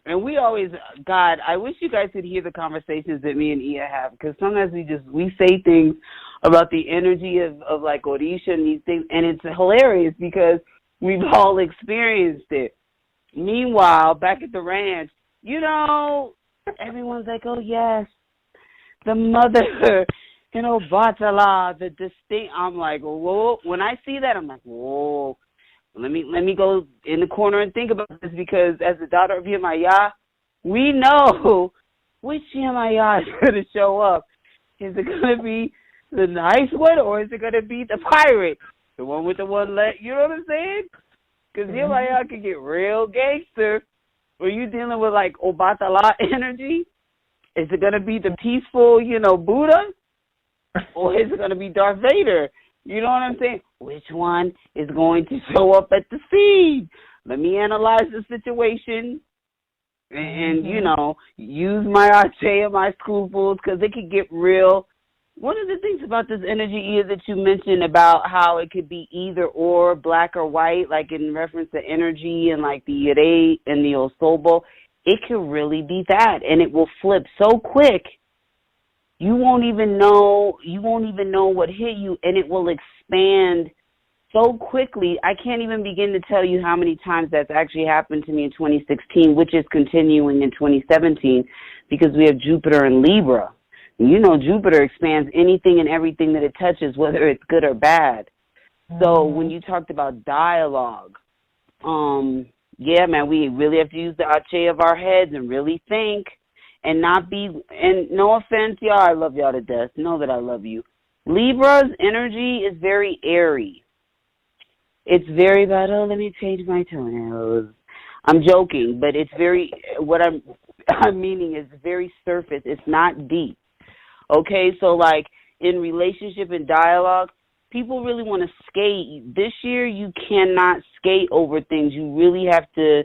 And we always, God, I wish you guys could hear the conversations that me and Ia have, because sometimes we say things about the energy of like Orisha and these things, and it's hilarious because we've all experienced it. Meanwhile, back at the ranch, everyone's like, oh yes, the mother, Batala, the distinct. I'm like, whoa. When I see that, I'm like, whoa. Let me go in the corner and think about this, because as the daughter of Yemoja, we know which Yemoja is going to show up. Is it going to be the nice one, or is it going to be the pirate? The one with the one leg, you know what I'm saying? Because Yemoja can get real gangster. When you dealing with like Obatala energy, is it going to be the peaceful, Buddha? Or is it going to be Darth Vader? You know what I'm saying? Which one is going to show up at the scene? Let me analyze the situation and use my Ache and my scruples, because it could get real. One of the things about this energy is that you mentioned about how it could be either or, black or white, like in reference to energy and like the Ire and the Osobo. It could really be that, and it will flip so quick. You won't even know what hit you, and it will expand so quickly. I can't even begin to tell you how many times that's actually happened to me in 2016, which is continuing in 2017, because we have Jupiter in Libra. Jupiter expands anything and everything that it touches, whether it's good or bad. So when you talked about dialogue, yeah, man, we really have to use the Ache of our heads and really think. And not be, and no offense, y'all, I love y'all to death. Know that I love you. Libra's energy is very airy. It's very about, let me change my toenails. I'm joking, but it's very, what I'm meaning is very surface. It's not deep. Okay, so like in relationship and dialogue, people really want to skate. This year, you cannot skate over things. You really have to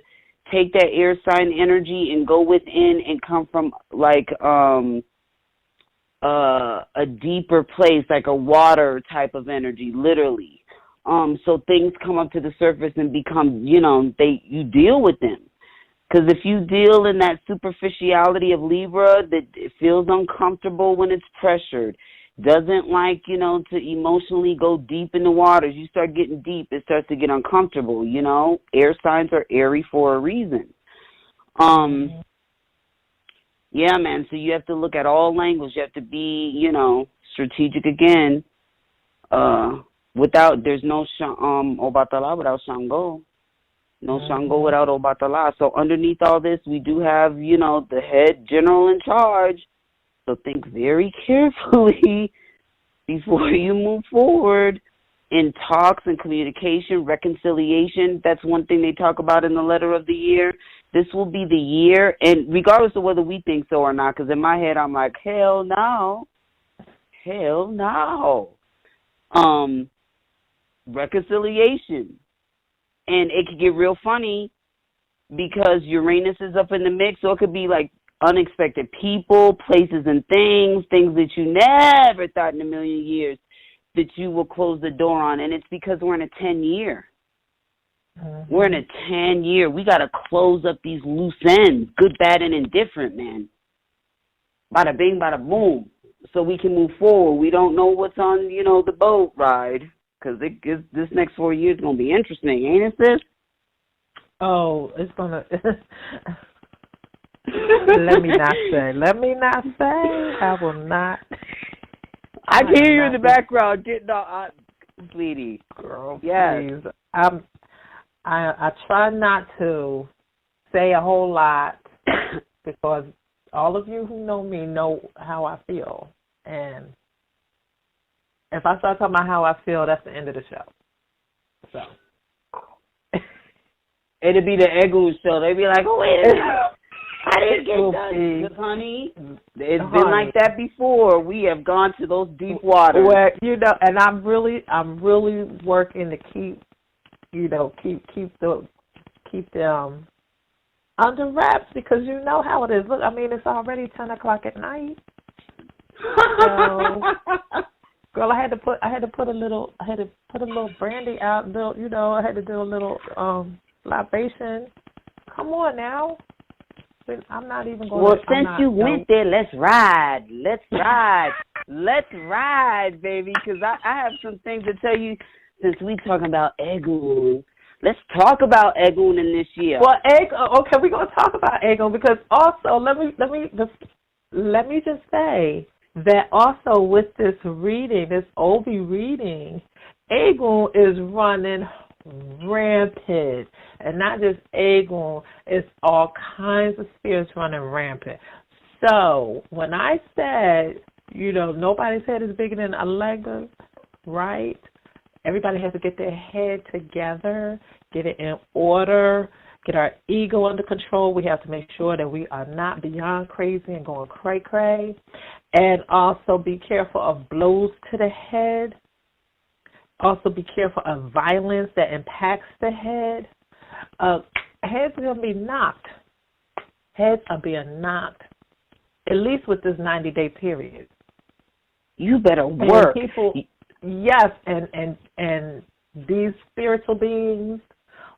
take that air sign energy and go within and come from like a deeper place, like a water type of energy, literally. So things come up to the surface and become, you deal with them. Because if you deal in that superficiality of Libra, that it feels uncomfortable when it's pressured, doesn't like, to emotionally go deep in the waters. You start getting deep, it starts to get uncomfortable, Air signs are airy for a reason. Yeah, man, so you have to look at all angles. You have to be, strategic again. There's no Obatala without Shango. No Shango without Obatala. So underneath all this, we do have, the head general in charge. So think very carefully before you move forward in talks and communication, reconciliation. That's one thing they talk about in the letter of the year. This will be the year, and regardless of whether we think so or not, because in my head I'm like, hell no. Reconciliation. And it could get real funny because Uranus is up in the mix, so it could be like unexpected people, places, and things that you never thought in a million years that you will close the door on. And it's because we're in a 10-year. We're in a 10-year. We got to close up these loose ends, good, bad, and indifferent, man. Bada bing, bada boom. So we can move forward. We don't know what's on, the boat ride, because this next 4 years is going to be interesting, ain't it, sis? Oh, it's going to... Let me not say. I will not. I can hear you in the background getting all sweetie. Girl, yes. Please. I try not to say a whole lot because all of you who know me know how I feel. And if I start talking about how I feel, that's the end of the show. So. It'll be the Egu show. They'll be like, oh, wait a minute. I didn't get done. Because, honey, it's been like that before. We have gone to those deep waters. Well, and I'm really working to keep them under wraps because you know how it is. Look, I mean, it's already 10 o'clock at night. So Girl, I had to put a little brandy out, I had to do a little libation. Come on now. I'm not even going Well, since you went there, let's ride. Let's ride, baby, because I have some things to tell you since we talking about Egun. Let's talk about Egun in this year. Well, okay, we're going to talk about Egun because also, let me just say that also with this reading, this Obi reading, Egun is running rampant. And not just Egun, it's all kinds of spirits running rampant. So when I said, nobody's head is bigger than Elegba, right? Everybody has to get their head together, get it in order, get our ego under control. We have to make sure that we are not beyond crazy and going cray-cray. And also be careful of blows to the head. Also be careful of violence that impacts the head. Heads are going to be knocked. Heads are being knocked, at least with this 90-day period. You better work. And people, yes, and these spiritual beings,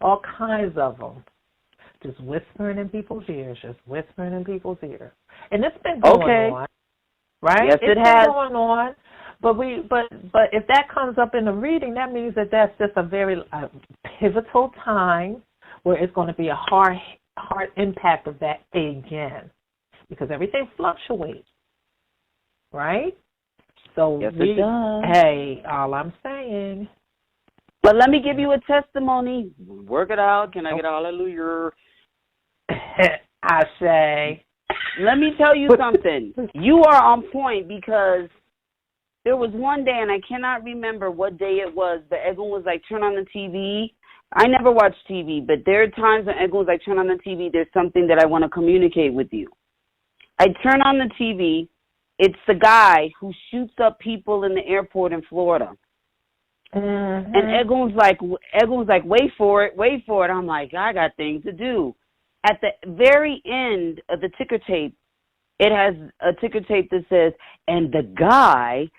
all kinds of them, just whispering in people's ears, And it's been going on, right? Yes, it has. Been going on. But if that comes up in the reading, that means that that's just a very pivotal time where it's going to be a hard impact of that again, because everything fluctuates, right? So yes, it does. Hey, all I'm saying. But let me give you a testimony. Work it out. Can I get a hallelujah? I say. Let me tell you something. You are on point because there was one day, and I cannot remember what day it was, but Egun was like, turn on the TV. I never watch TV, but there are times when Egun was like, turn on the TV, there's something that I want to communicate with you. I turn on the TV. It's the guy who shoots up people in the airport in Florida. Mm-hmm. And Egun's like, wait for it. I'm like, I got things to do. At the very end of the ticker tape, it has a ticker tape that says, and the guy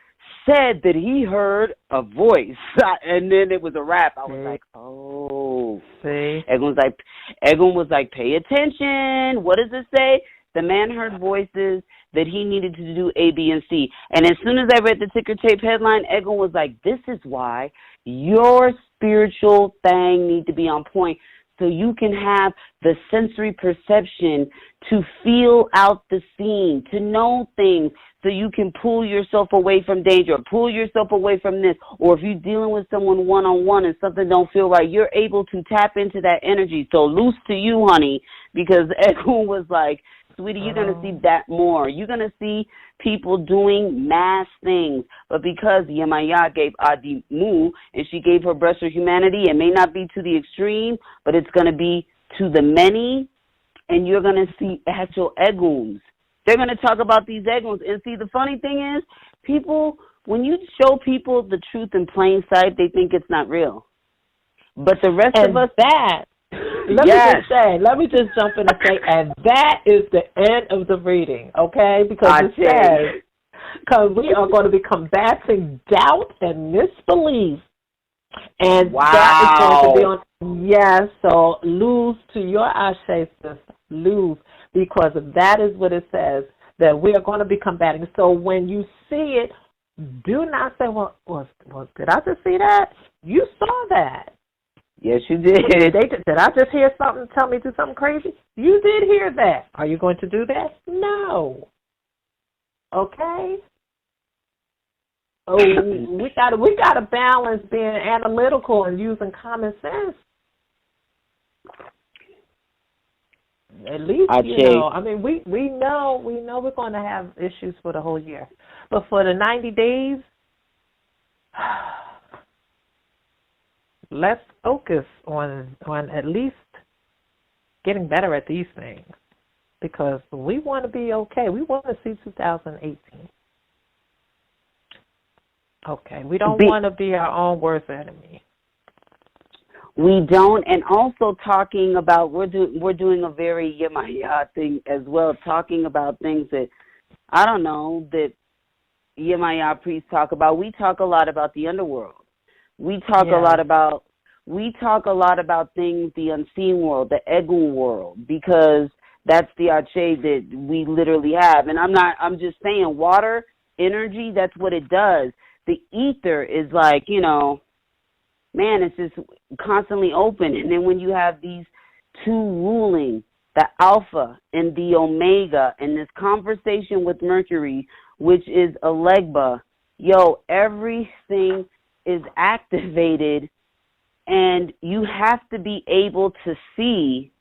said that he heard a voice. And then it was a rap. I was like, oh. See? Egun was like, pay attention. What does it say? The man heard voices that he needed to do A, B, and C. And as soon as I read the ticker tape headline, Egun was like, this is why your spiritual thing need to be on point, so you can have the sensory perception to feel out the scene, to know things, so you can pull yourself away from danger, pull yourself away from this. Or if you're dealing with someone one-on-one and something don't feel right, you're able to tap into that energy. So loose to you, honey, because Egun was like, sweetie, you're going to see that more. You're going to see people doing mass things. But because Yemoja gave Adi Mu, and she gave her breast for humanity, it may not be to the extreme, but it's going to be to the many, and you're going to see actual Eguns. They're going to talk about these Eguns. And see, the funny thing is, people, when you show people the truth in plain sight, they think it's not real. But the rest of us... Let me just jump in and say, and that is the end of the reading, okay? Because it says, because we are going to be combating doubt and misbelief. And that is going to be on, so lose to your ashe, sister, lose, because that is what it says, that we are going to be combating. So when you see it, do not say, well, did I just see that? You saw that. Yes, you did. Did I just hear something tell me to do something crazy? You did hear that. Are you going to do that? No. Okay? Oh, we gotta balance being analytical and using common sense. At least, I mean, we know we're going to have issues for the whole year. But for the 90 days, let's focus on at least getting better at these things, because we want to be okay. We want to see 2018. Okay, we don't want to be our own worst enemy. We don't, and also talking about, we're doing a very Yemoja thing as well, talking about things that, I don't know, that Yemoja priests talk about. We talk a lot about the underworld. We talk a lot about things, the unseen world, the Egun world, because that's the Ache that we literally have. And I'm just saying, water, energy, that's what it does. The ether is like, man, it's just constantly open. And then when you have these two ruling, the alpha and the omega, and this conversation with Mercury, which is Elegba, everything is activated, and you have to be able to see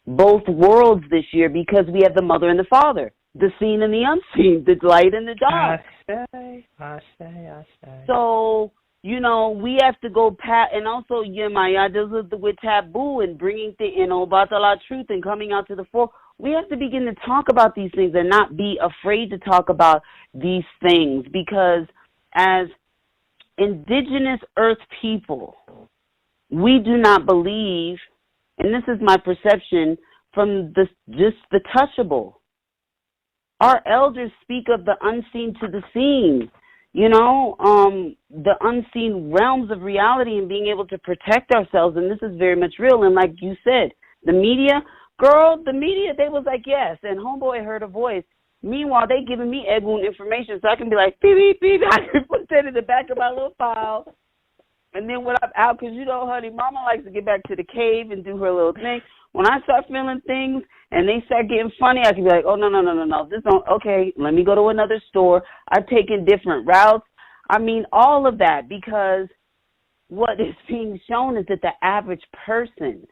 both worlds this year because we have the mother and the father, the seen and the unseen, the light and the dark. I say. So, we have to go and also Yemoja does with taboo and bringing Batala truth and coming out to the fore. We have to begin to talk about these things and not be afraid to talk about these things, because as indigenous earth people, we do not believe, and this is my perception from just the touchable. Our elders speak of the unseen to the seen, the unseen realms of reality and being able to protect ourselves. And this is very much real. And like you said, the media, they was like, yes. And homeboy heard a voice. Meanwhile, they giving me Egun information so I can be like, beep, beep, beep. I can put that in the back of my little file. And then when I'm out, because, honey, mama likes to get back to the cave and do her little thing. When I start feeling things and they start getting funny, I can be like, oh, no. This don't, okay, let me go to another store. I've taken different routes. I mean, all of that, because what is being shown is that the average person,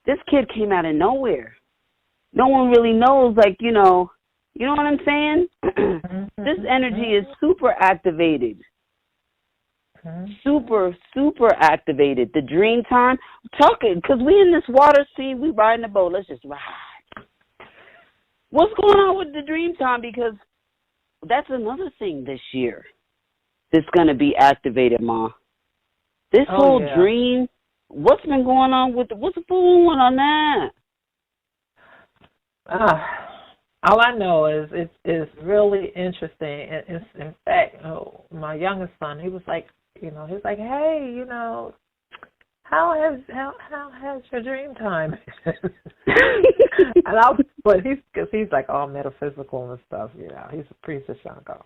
this kid came out of nowhere. No one really knows, like, you know what I'm saying? This energy is super activated. Super activated. The dream time. Talking, because we in this water scene, we riding a boat. Let's just ride. What's going on with the dream time? Because that's another thing this year that's going to be activated, Ma. This whole dream, what's been going on with what's going on that? All I know is it's really interesting. It's, in fact, my youngest son, he was like, he's like, hey, how has your dream time? And because he's like all metaphysical and stuff, he's a priest of Shango.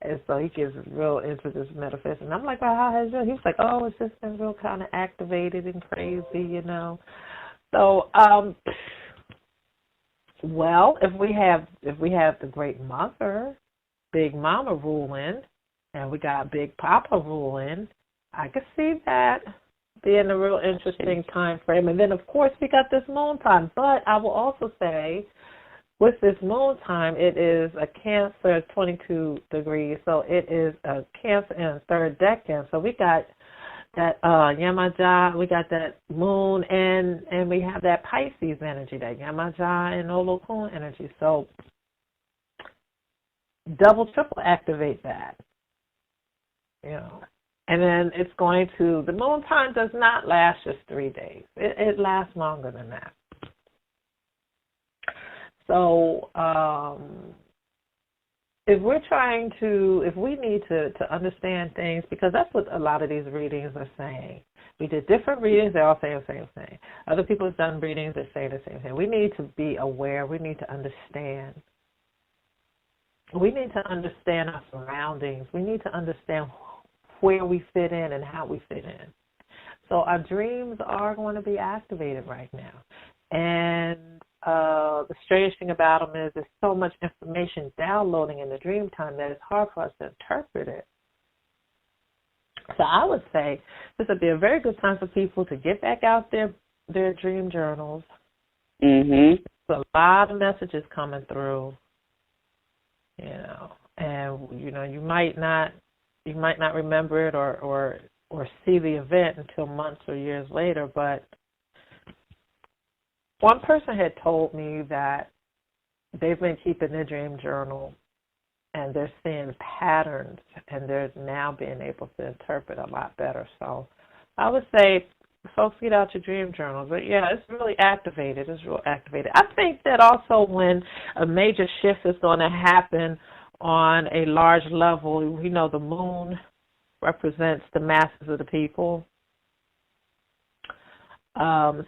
And so he gets real into this metaphysics. And I'm like, well, how has your? He's like, oh, it's just been real kind of activated and crazy, So, well, if we have the Great Mother, Big Mama ruling, and we got Big Papa ruling, I could see that being a real interesting time frame. And then, of course, we got this moon time. But I will also say, with this moon time, it is a Cancer 22 degrees. So it is a Cancer in third decan. So we got that Yemoja, we got that moon, and we have that Pisces energy, that Yemoja and Olokun energy. So double, triple activate that. And then it's going to, the moon time does not last just 3 days. It lasts longer than that. So if we need to understand things, because that's what a lot of these readings are saying. We did different readings, they're all saying the same thing. Other people have done readings that say the same thing. We need to be aware, we need to understand. We need to understand our surroundings. We need to understand where we fit in and how we fit in. So our dreams are going to be activated right now. And the strange thing about them is there's so much information downloading in the dream time that it's hard for us to interpret it. So I would say this would be a very good time for people to get back out their dream journals. There's a lot of messages coming through, and you might not remember it or see the event until months or years later, but one person had told me that they've been keeping their dream journal and they're seeing patterns and they're now being able to interpret a lot better. So I would say, folks, get out your dream journals. But, yeah, it's really activated. It's real activated. I think that also when a major shift is going to happen on a large level. We know the moon represents the masses of the people.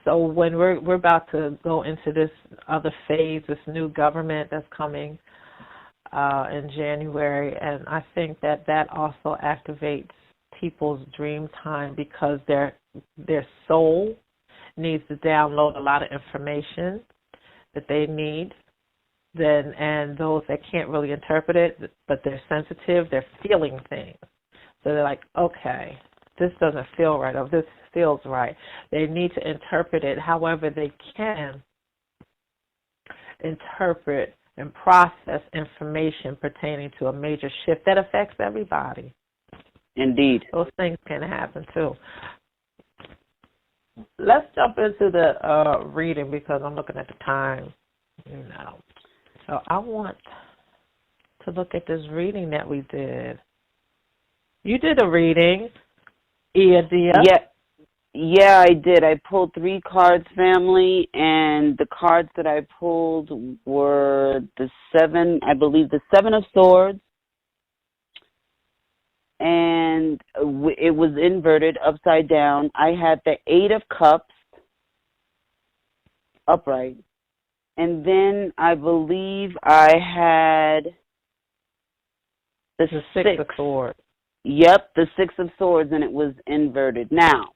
So when we're about to go into this other phase, this new government that's coming in January, and I think that also activates people's dream time because their soul needs to download a lot of information that they need. And those that can't really interpret it, but they're sensitive, they're feeling things. So they're like, okay, this doesn't feel right, or this feels right. They need to interpret it however they can interpret and process information pertaining to a major shift that affects everybody. Indeed. Those things can happen too. Let's jump into the reading because I'm looking at the time. So I want to look at this reading that we did. You did a reading, Dia. Yeah, I did. I pulled 3 cards, family, and the cards that I pulled were the 7 of Swords, and it was inverted, upside down. I had the 8 of Cups, upright, and then I believe I had the 6 of Swords. Yep, the 6 of Swords, and it was inverted. Now,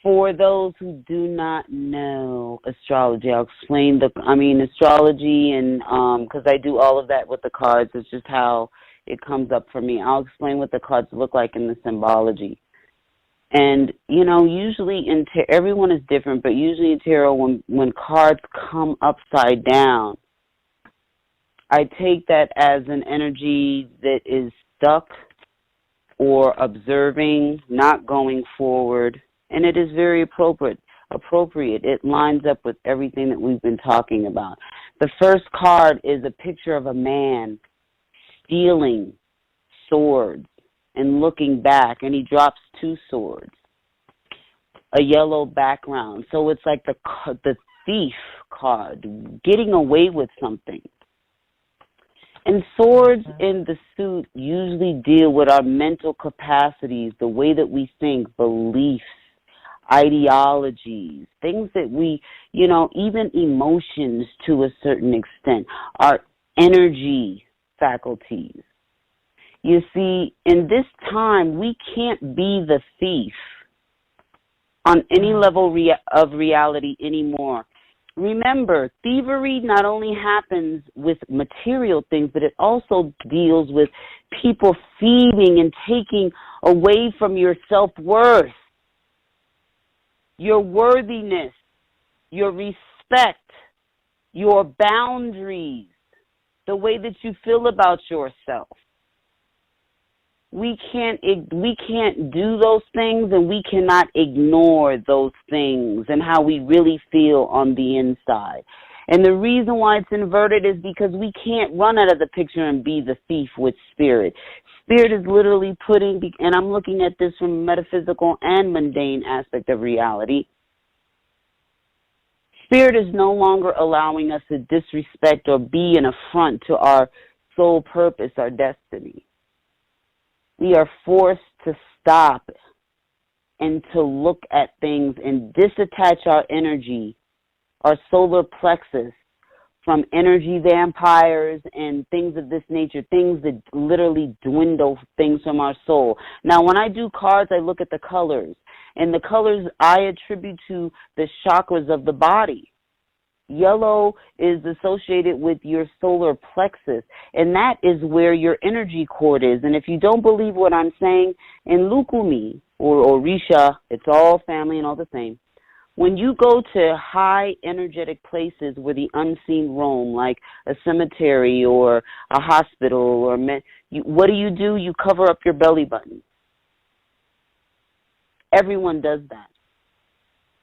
for those who do not know astrology, I'll explain astrology, and because I do all of that with the cards, it's just how it comes up for me. I'll explain what the cards look like in the symbology. And, usually everyone is different, but usually in tarot, when cards come upside down, I take that as an energy that is stuck or observing, not going forward, and it is very appropriate. It lines up with everything that we've been talking about. The first card is a picture of a man stealing swords and looking back, and he drops 2 swords, a yellow background. So it's like the thief card, getting away with something. And swords in the suit usually deal with our mental capacities, the way that we think, beliefs, ideologies, things that we, even emotions to a certain extent, our energy faculties. You see, in this time, we can't be the thief on any level of reality anymore. Remember, thievery not only happens with material things, but it also deals with people thieving and taking away from your self-worth, your worthiness, your respect, your boundaries, the way that you feel about yourself. We can't do those things, and we cannot ignore those things and how we really feel on the inside. And the reason why it's inverted is because we can't run out of the picture and be the thief with spirit. Spirit is literally and I'm looking at this from a metaphysical and mundane aspect of reality. Spirit is no longer allowing us to disrespect or be an affront to our soul purpose, our destiny. We are forced to stop and to look at things and disattach our energy, our solar plexus, from energy vampires and things of this nature, things that literally dwindle things from our soul. Now, when I do cards, I look at the colors, and the colors I attribute to the chakras of the body. Yellow is associated with your solar plexus, and that is where your energy cord is. And if you don't believe what I'm saying, in Lukumi or Orisha, it's all family and all the same. When you go to high energetic places where the unseen roam, like a cemetery or a hospital, or what do? You cover up your belly button. Everyone does that.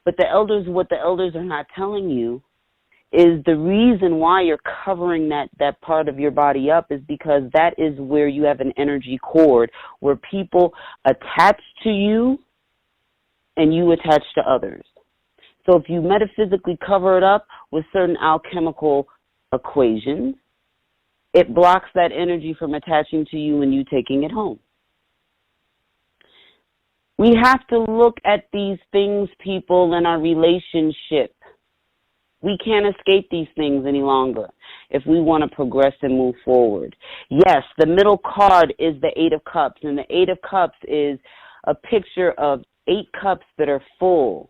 But what the elders are not telling you is the reason why you're covering that part of your body up is because that is where you have an energy cord where people attach to you and you attach to others. So if you metaphysically cover it up with certain alchemical equations, It blocks that energy from attaching to you and you taking it home. We have to look at these things, people, in our relationship. We can't escape these things any longer if we want to progress and move forward. Yes, the middle card is the Eight of Cups, and the Eight of Cups is a picture of 8 cups that are full.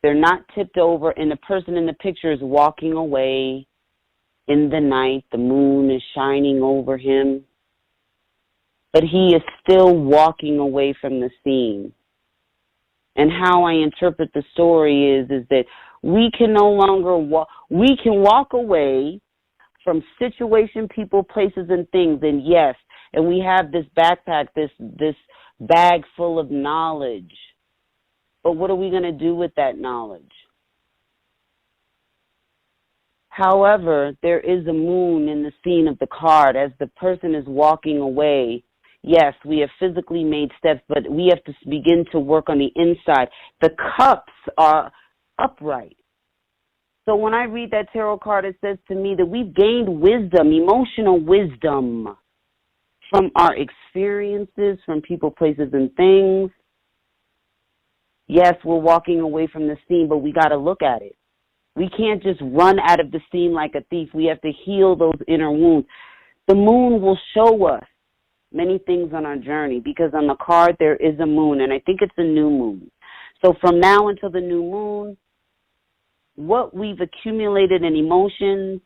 They're not tipped over, and the person in the picture is walking away in the night. The moon is shining over him, but he is still walking away from the scene. And how I interpret the story is that we can no longer we can walk away from situation, people, places, and things. And yes, and we have this backpack, this bag full of knowledge. But what are we going to do with that knowledge? However, there is a moon in the scene of the card. As the person is walking away, yes, we have physically made steps, but we have to begin to work on the inside. The cups are upright. So when I read that tarot card, it says to me that we've gained wisdom, emotional wisdom, from our experiences, from people, places, and things. Yes, we're walking away from the scene, but we got to look at it. We can't just run out of the scene like a thief. We have to heal those inner wounds. The moon will show us many things on our journey, because on the card there is a moon, and I think it's a new moon. So from now until the new moon, what we've accumulated in emotions,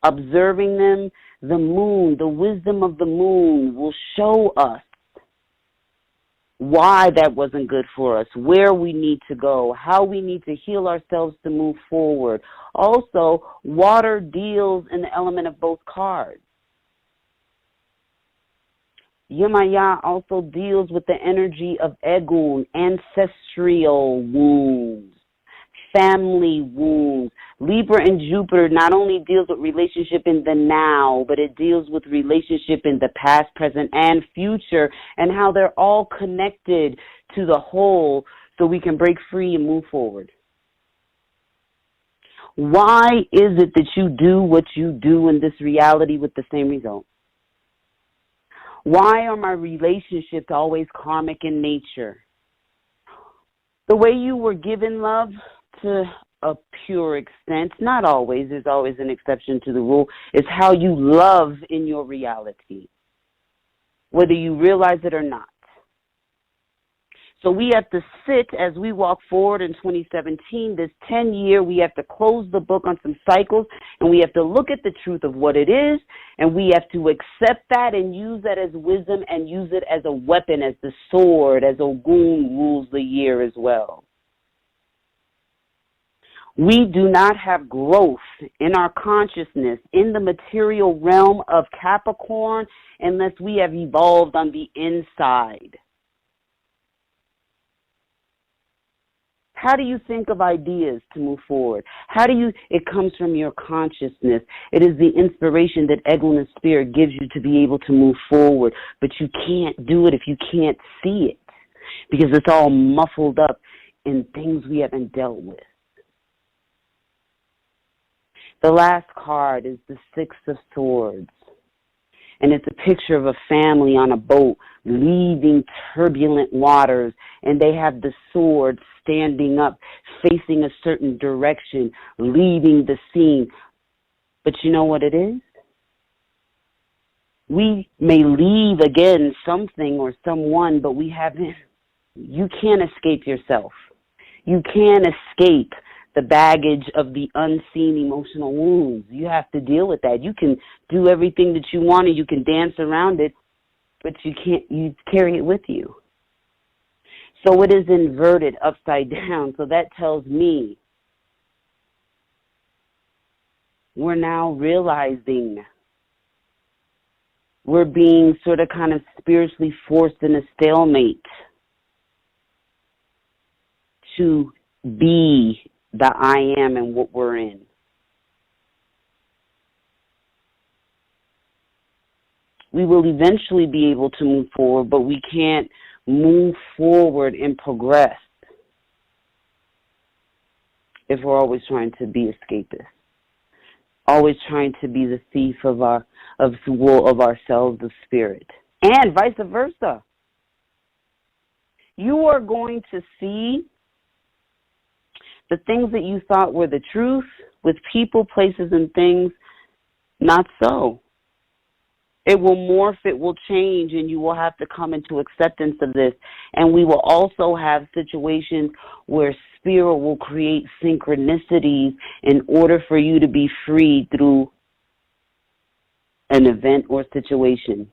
observing them, the moon, the wisdom of the moon will show us why that wasn't good for us, where we need to go, how we need to heal ourselves to move forward. Also, water deals in the element of both cards. Yemoja also deals with the energy of Egun, ancestral wounds, family wounds. Libra and Jupiter not only deals with relationship in the now, but it deals with relationship in the past, present, and future, and how they're all connected to the whole so we can break free and move forward. Why is it that you do what you do in this reality with the same result? Why are my relationships always karmic in nature? The way you were given love, to a pure extent, not always, there's always an exception to the rule, is how you love in your reality, whether you realize it or not. So we have to sit as we walk forward in 2017, this 10-year, we have to close the book on some cycles, and we have to look at the truth of what it is, and we have to accept that and use that as wisdom and use it as a weapon, as the sword, as Ogun rules the year as well. We do not have growth in our consciousness in the material realm of Capricorn unless we have evolved on the inside. How do you think of ideas to move forward? It comes from your consciousness. It is the inspiration that Egun and Spirit gives you to be able to move forward. But you can't do it if you can't see it, because it's all muffled up in things we haven't dealt with. The last card is the Six of Swords, and it's a picture of a family on a boat leaving turbulent waters, and they have the sword standing up, facing a certain direction, leaving the scene. But you know what it is? We may leave again something or someone, but you can't escape yourself. You can't escape the baggage of the unseen emotional wounds. You have to deal with that. You can do everything that you want and you can dance around it, but you carry it with you. So it is inverted upside down. So that tells me we're now realizing we're being sort of kind of spiritually forced in a stalemate to be the I am and what we're in. We will eventually be able to move forward, but we can't move forward and progress if we're always trying to be escapists. always trying to be the thief of ourselves, the spirit, and vice versa. You are going to see the things that you thought were the truth with people, places, and things, not so. It will morph, it will change, and you will have to come into acceptance of this. And we will also have situations where spirit will create synchronicities in order for you to be free through an event or situation.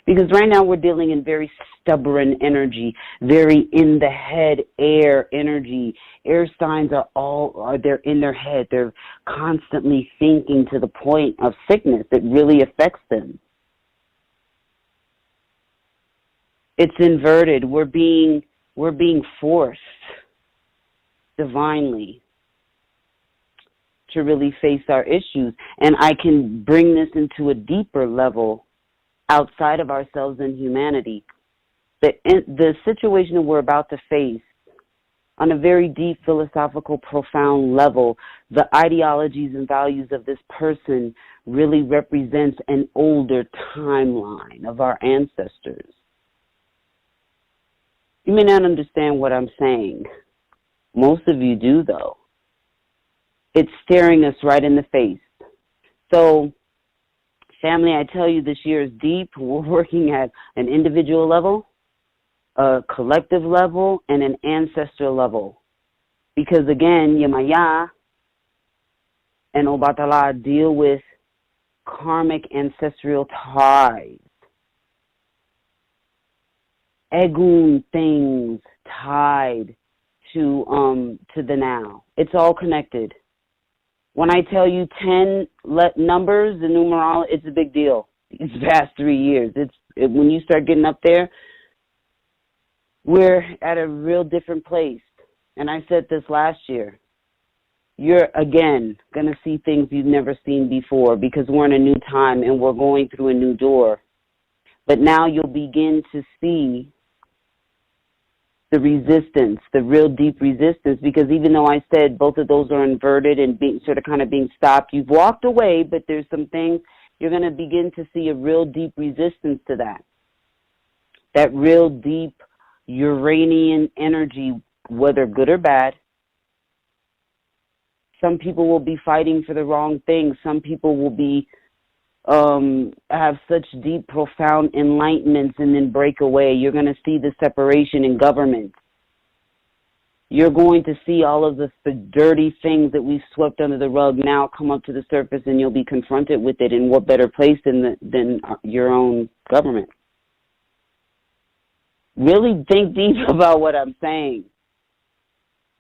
Because right now we're dealing in very stubborn energy, very in the head air energy. Air signs they're in their head. They're constantly thinking to the point of sickness. It really affects them. It's inverted. We're being forced divinely to really face our issues. And I can bring this into a deeper level outside of ourselves and humanity. The situation that we're about to face, on a very deep, philosophical, profound level, the ideologies and values of this person really represents an older timeline of our ancestors. You may not understand what I'm saying. Most of you do, though. It's staring us right in the face. So, family, I tell you, this year is deep. We're working at an individual level, a collective level, and an ancestral level. Because again, Yemoja and Obatala deal with karmic ancestral ties. Egun things tied to the now. It's all connected. When I tell you 10 numbers, the numerology, it's a big deal. These past 3 years, when you start getting up there, we're at a real different place. And I said this last year. You're, again, going to see things you've never seen before because we're in a new time and we're going through a new door. But now you'll begin to see the resistance, the real deep resistance, because even though I said both of those are inverted and being stopped, you've walked away, but there's some things you're going to begin to see a real deep resistance to that. That real deep Uranian energy, whether good or bad. Some people will be fighting for the wrong things. Some people will be have such deep, profound enlightenments and then break away. You're going to see the separation in government. You're going to see all of the dirty things that we've swept under the rug now come up to the surface, and you'll be confronted with it. In what better place than your own government? Really think deep about what I'm saying.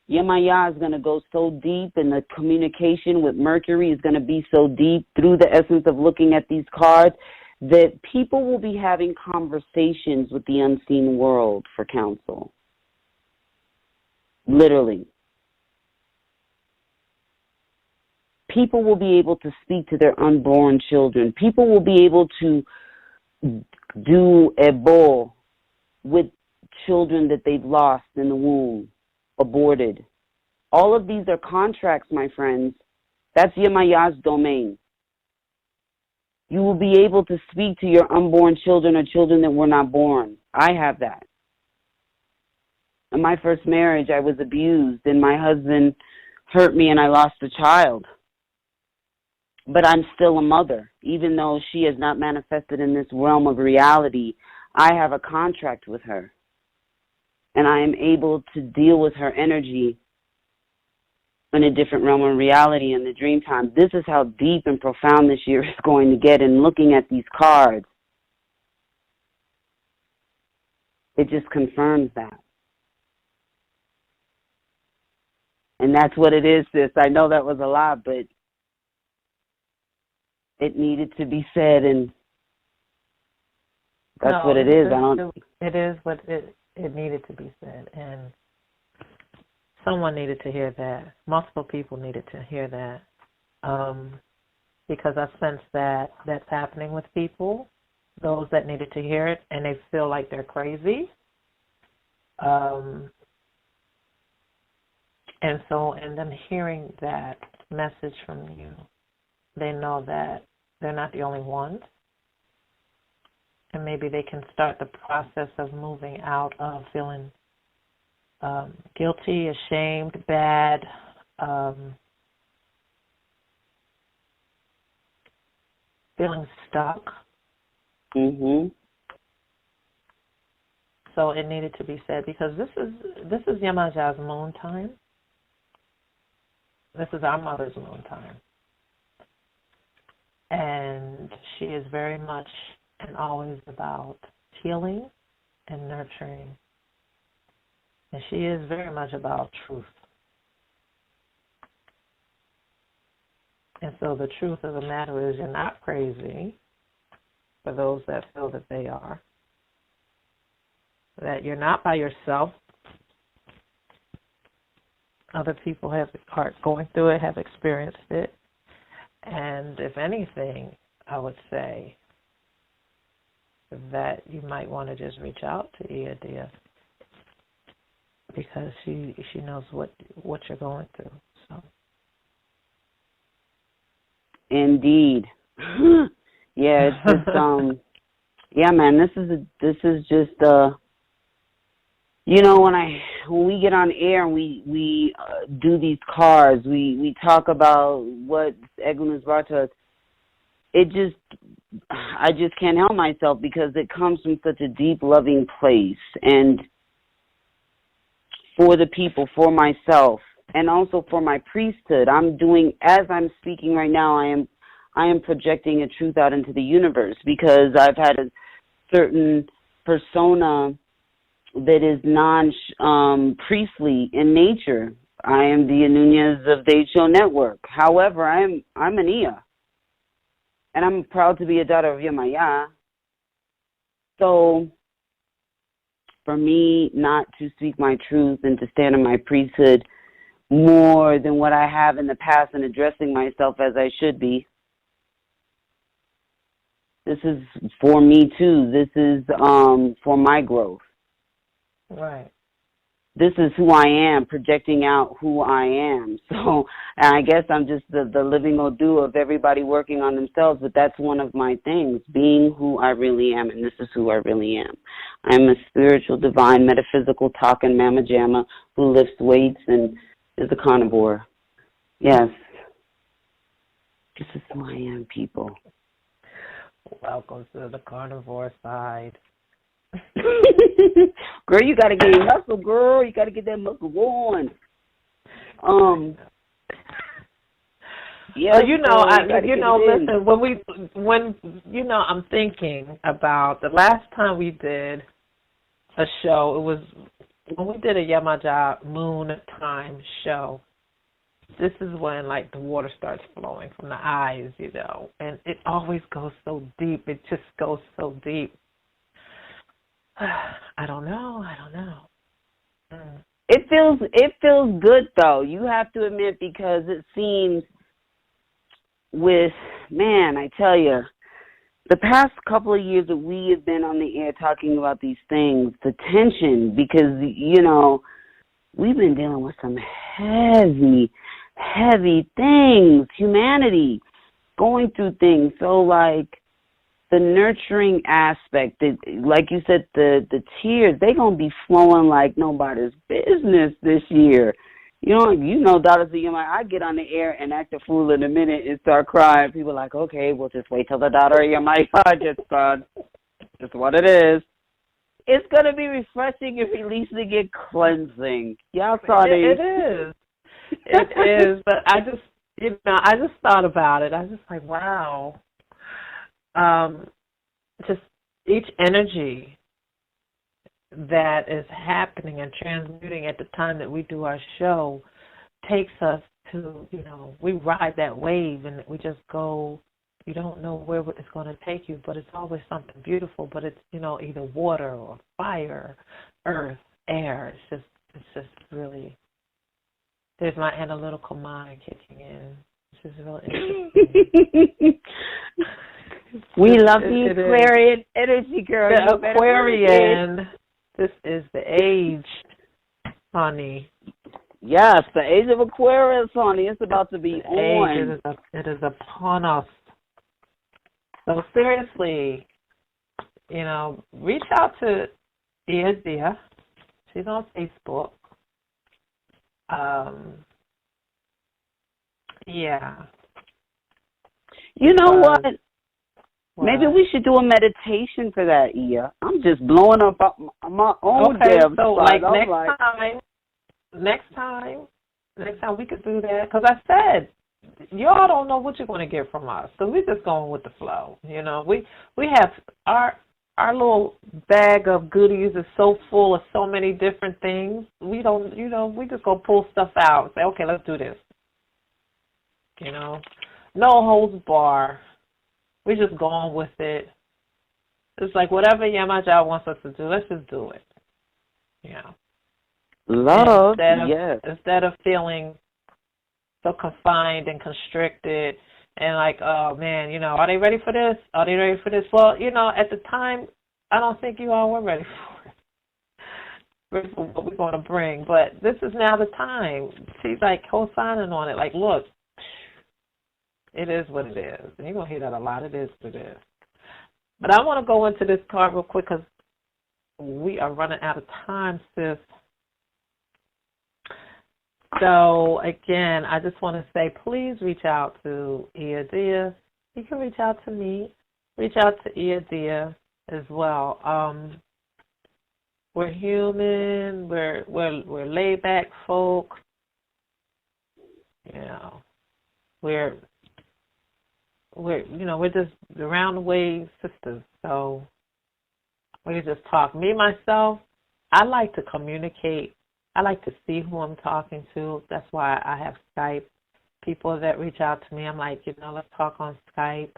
Yemoja is going to go so deep, and the communication with Mercury is going to be so deep through the essence of looking at these cards that people will be having conversations with the unseen world for counsel. Literally. People will be able to speak to their unborn children. People will be able to do ebo with children that they've lost in the womb. Aborted. All of these are contracts, my friends. That's Yemoja's domain. You will be able to speak to your unborn children or children that were not born. I have that. In my first marriage, I was abused, and my husband hurt me, and I lost a child. But I'm still a mother. Even though she has not manifested in this realm of reality, I have a contract with her. And I am able to deal with her energy in a different realm of reality in the dream time. This is how deep and profound this year is going to get. And looking at these cards, it just confirms that. And that's what it is, sis. I know that was a lot, but it needed to be said, and that's what it is. It is what it needed to be said, and someone needed to hear that. Multiple people needed to hear that, because I sense that that's happening with people, those that needed to hear it, and they feel like they're crazy. And so in them hearing that message from you, they know that they're not the only ones. And maybe they can start the process of moving out of feeling guilty, ashamed, bad, feeling stuck. Mhm. So it needed to be said because this is Yemoja's moon time. This is our mother's moon time. And she is very much and always about healing and nurturing. And she is very much about truth. And so the truth of the matter is you're not crazy, for those that feel that they are. That you're not by yourself. Other people are going through it, have experienced it. And if anything, I would say that you might want to just reach out to Iadia because she knows what you're going through. So. Indeed. Yeah, it's just yeah, man, this is just you know, when we get on air and we do these cards, we talk about what Egun has brought to us. I just can't help myself because it comes from such a deep, loving place, and for the people, for myself, and also for my priesthood. As I'm speaking right now, I am projecting a truth out into the universe because I've had a certain persona that is non-priestly in nature. I am the Nunez of the H2O network. However, I'm an Ia, and I'm proud to be a daughter of Yemoja. So, for me not to speak my truth and to stand in my priesthood more than what I have in the past and addressing myself as I should be, this is for me too. This is for my growth. Right. This is who I am, projecting out who I am. So I guess I'm just the living Odu of everybody working on themselves, but that's one of my things, being who I really am, and this is who I really am. I'm a spiritual, divine, metaphysical, talking mama jamma who lifts weights and is a carnivore. Yes. This is who I am, people. Welcome to the carnivore side. Girl, you gotta get your muscle, girl. You gotta get that muscle on. Yeah, so, listen, when I'm thinking about the last time we did a show, it was when we did a Yemoja moon time show. This is when, like, the water starts flowing from the eyes, and it always goes so deep. It just goes so deep. I don't know. It feels good, though. You have to admit, because it seems I tell you, the past couple of years that we have been on the air talking about these things, the tension, because, we've been dealing with some heavy things, humanity, going through things. So, like, the nurturing aspect, like you said, the tears, they going to be flowing like nobody's business this year. Daughters of Yemoja, I get on the air and act a fool in a minute and start crying. People are like, okay, we'll just wait till the daughter of Yemoja gets done. Just what it is. It's going to be refreshing and releasing and cleansing. Y'all saw these. It is. It is. But I just thought about it. I was just like, wow. Just each energy that is happening and transmuting at the time that we do our show takes us to, we ride that wave and we just go. You don't know where it's going to take you, but it's always something beautiful. But it's, either water or fire, earth, air. It's just really, there's my analytical mind kicking in. This is really interesting. We love the Aquarian energy, girl. The Aquarian. This is the age, honey. Yes, the age of Aquarius, honey. It's about to be on. It is upon us. So seriously, reach out to Dia. She's on Facebook. Yeah. You know what? Maybe we should do a meditation for that, Ia. I'm just blowing up my own damn so side. next time we could do that. Because I said, y'all don't know what you're going to get from us. So we're just going with the flow. We have our little bag of goodies is so full of so many different things. We don't, we just go pull stuff out and say, okay, let's do this. No holds bar. We're just going with it. It's like whatever Yemoja wants us to do, let's just do it. Love, instead of feeling so confined and constricted and like, oh man, are they ready for this? Are they ready for this? Well, at the time, I don't think you all were ready for it. For what we're going to bring. But this is now the time. She's like co-signing on it. Like, look, it is what it is. And you're going to hear that a lot. It is what it is. But I want to go into this part real quick because we are running out of time, sis. So, again, I just want to say, please reach out to Dia. You can reach out to me. Reach out to Dia as well. We're human. We're laid back folk. We're just around the way sisters. So we can just talk. Me myself, I like to communicate. I like to see who I'm talking to. That's why I have Skype. People that reach out to me, I'm like, let's talk on Skype,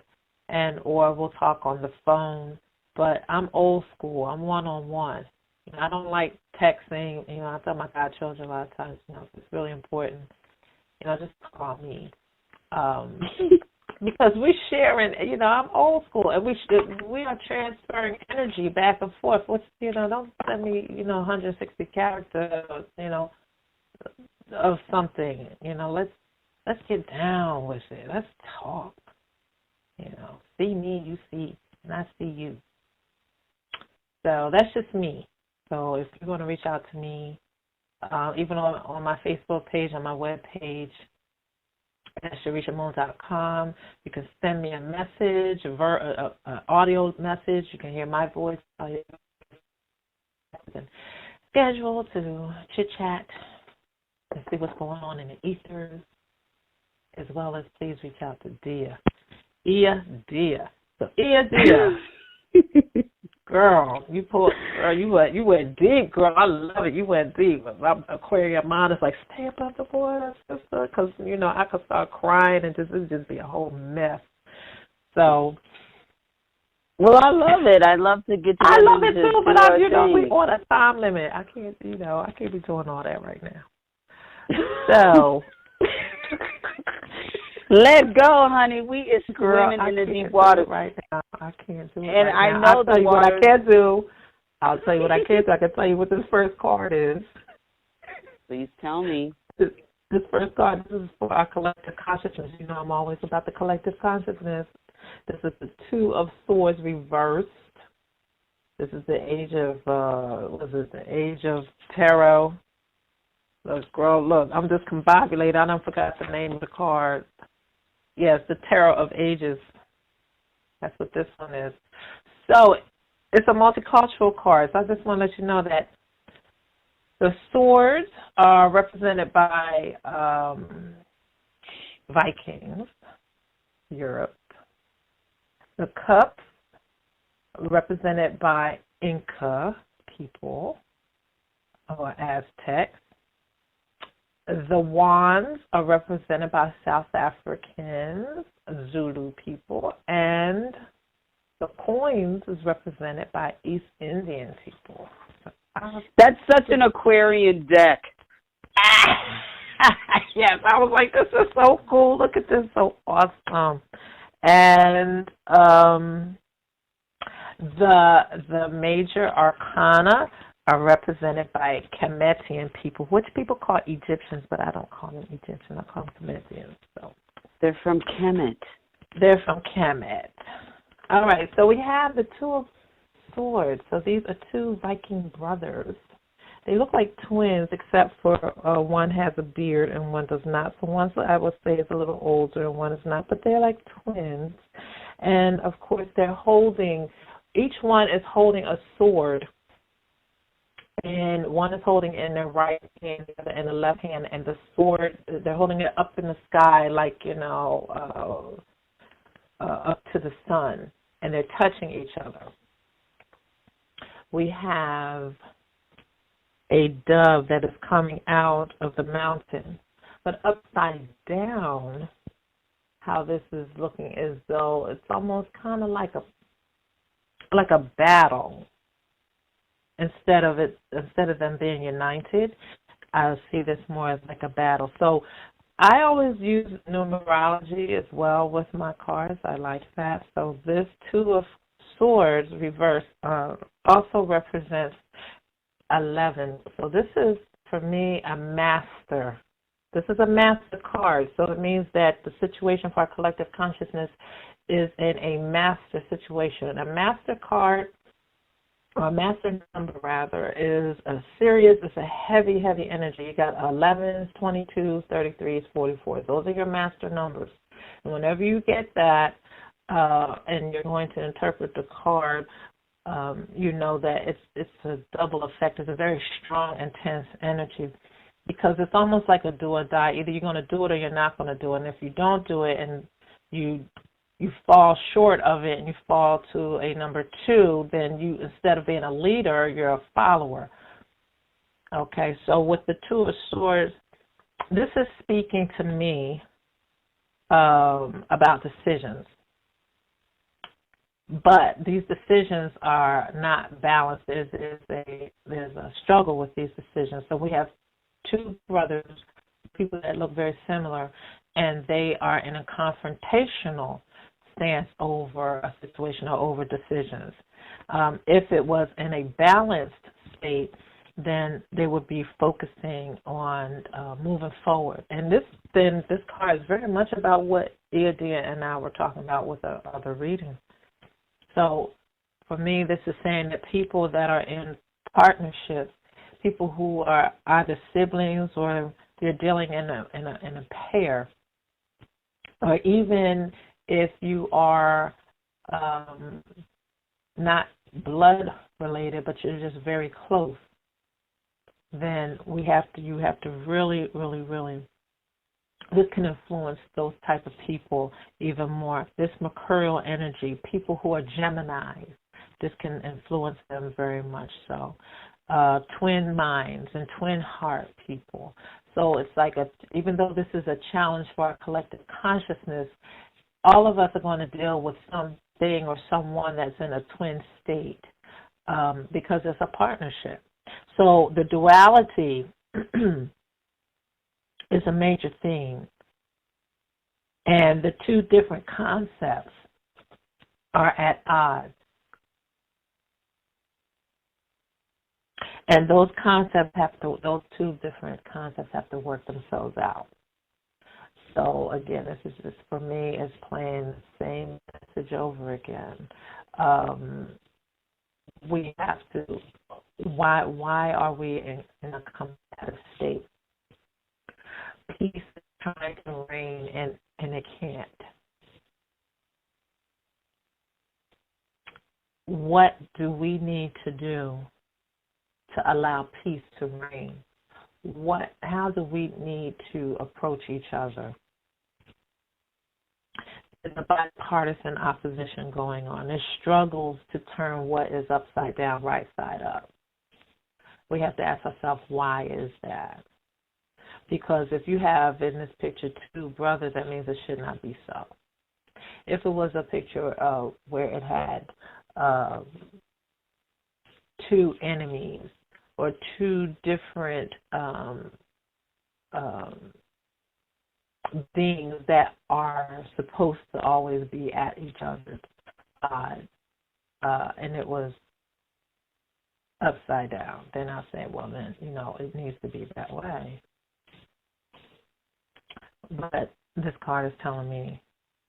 or we'll talk on the phone. But I'm old school. I'm one-on-one. I don't like texting. I tell my godchildren a lot of times, it's really important. Just call me. Because we're sharing, I'm old school, and we are transferring energy back and forth. Don't send me, 160 characters, of something. Let's get down with it. Let's talk. See me, you see, and I see you. So that's just me. So if you want to reach out to me, even on my Facebook page, on my web page, AstrorisaMoon.com, you can send me a message, an audio message. You can hear my voice. You can schedule to chit-chat and see what's going on in the ethers, as well as please reach out to Dia. Dia. So Dia. Girl, you went deep, girl. I love it. You went deep. Aquarius mind is like, stay above the water, sister, because I could start crying and it'd just be a whole mess. So, well, I love it. I love to get to. I love it too, but we on a time limit. I can't be doing all that right now. So. Let's go, honey. We is swimming in the deep water right now. I can't do it. And right I now. know I'll tell you what I can't do. I'll tell you what I can do. I can tell you what this first card is. Please tell me. This first card, this is for our collective consciousness. I'm always about the collective consciousness. This is the Two of Swords reversed. This is the age of, the age of tarot. Look, girl, look, I'm just combobulated. I don't forgot the name of the card. Yes, the Tarot of Ages. That's what this one is. So it's a multicultural card. So I just want to let you know that the swords are represented by Vikings, Europe. The cups are represented by Inca people or Aztecs. The wands are represented by South Africans, Zulu people, and the coins is represented by East Indian people. That's such an Aquarian deck. Yes, I was like, this is so cool. Look at this, so awesome. And the major arcana are represented by Kemetian people, which people call Egyptians, but I don't call them Egyptians. I call them Kemetians. So they're from Kemet. They're from Kemet. All right, so we have the Two of Swords. So these are two Viking brothers. They look like twins, except for one has a beard and one does not. So one, I would say, is a little older and one is not. But they're like twins. And, of course, they're holding, each one is holding a sword. And one is holding in their right hand, the other in the left hand. And the sword, they're holding it up in the sky like, up to the sun. And they're touching each other. We have a dove that is coming out of the mountain. But upside down, how this is looking as though it's almost kind of like a battle. Instead of them being united, I see this more as like a battle. So I always use numerology as well with my cards. I like that. So this Two of Swords reverse also represents 11. So this is, for me, a master. This is a master card. So it means that the situation for our collective consciousness is in a master situation. A master card, or a master number rather, is a serious, it's a heavy, heavy energy. You got 11s, 22s, 33s, 44s. Those are your master numbers. And whenever you get that, and you're going to interpret the card, you know that it's a double effect. It's a very strong, intense energy because it's almost like a do or die. Either you're going to do it or you're not going to do it. And if you don't do it and you fall short of it and you fall to a number 2, then you, instead of being a leader, you're a follower. Okay, so with the Two of Swords, this is speaking to me about decisions. But these decisions are not balanced. There's a struggle with these decisions. So we have two brothers, people that look very similar, and they are in a confrontational stance over a situation or over decisions. If it was in a balanced state, then they would be focusing on moving forward. And this card is very much about what Iadia and I were talking about with the other readings. So for me, this is saying that people that are in partnerships, people who are either siblings or they're dealing in a pair, or even if you are not blood related, but you're just very close, then you have to really, really, really. This can influence those type of people even more. This mercurial energy, people who are Geminis, this can influence them very much so. Twin minds and twin heart people. So it's like even though this is a challenge for our collective consciousness, all of us are going to deal with something or someone that's in a twin state because it's a partnership. So the duality is a major theme. And the two different concepts are at odds. And those two different concepts have to work themselves out. So again, this is just, for me, is playing the same message over again. We have to, why are we in a competitive state? Peace is trying to reign and it can't. What do we need to do to allow peace to reign? How do we need to approach each other? There's a bipartisan opposition going on. There's struggles to turn what is upside down right side up. We have to ask ourselves, why is that? Because if you have in this picture two brothers, that means it should not be so. If it was a picture where it had two enemies or two different beings that are supposed to always be at each other's side, and it was upside down. Then I'll say, well, then, it needs to be that way. But this card is telling me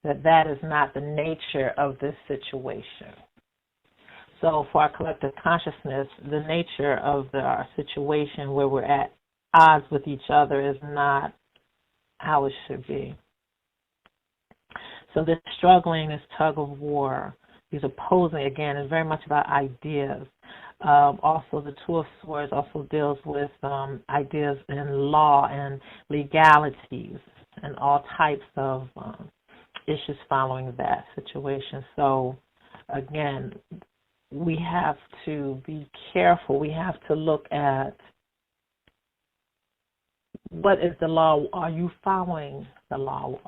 that is not the nature of this situation. So for our collective consciousness, the nature of our situation where we're at odds with each other is not how it should be. So this struggling, this tug of war, these opposing, again, is very much about ideas. Also, the Two of Swords also deals with ideas in law and legalities and all types of issues following that situation. So, again, we have to be careful. We have to look at what is the law. Are you following the law?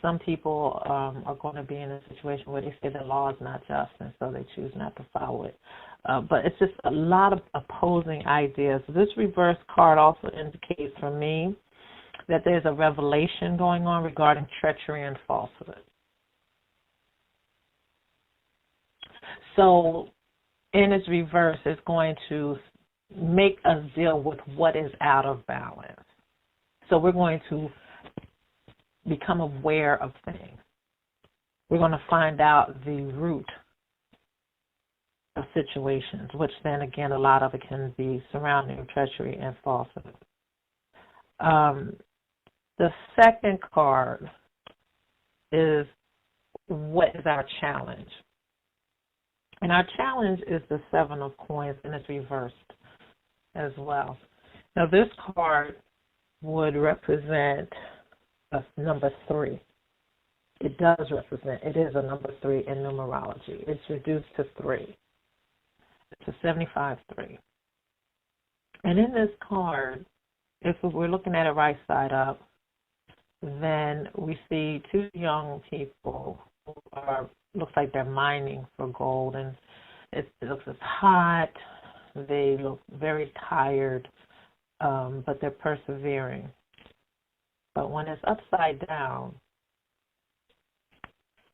Some people are going to be in a situation where they say the law is not just, and so they choose not to follow it. But it's just a lot of opposing ideas. This reverse card also indicates for me that there's a revelation going on regarding treachery and falsehood. So in its reverse, it's going to make us deal with what is out of balance. So we're going to become aware of things. We're going to find out the root of situations, which then again, a lot of it can be surrounding treachery and falsehood. The second card is what is our challenge? And our challenge is the Seven of Coins, and it's reversed as well. Now, this card would represent a number 3. It does represent, it is a number 3 in numerology. It's reduced to 3. It's a 75-3. And in this card, if we're looking at it right side up, then we see two young people who looks like they're mining for gold, and it looks as hot. They look very tired, but they're persevering. But when it's upside down,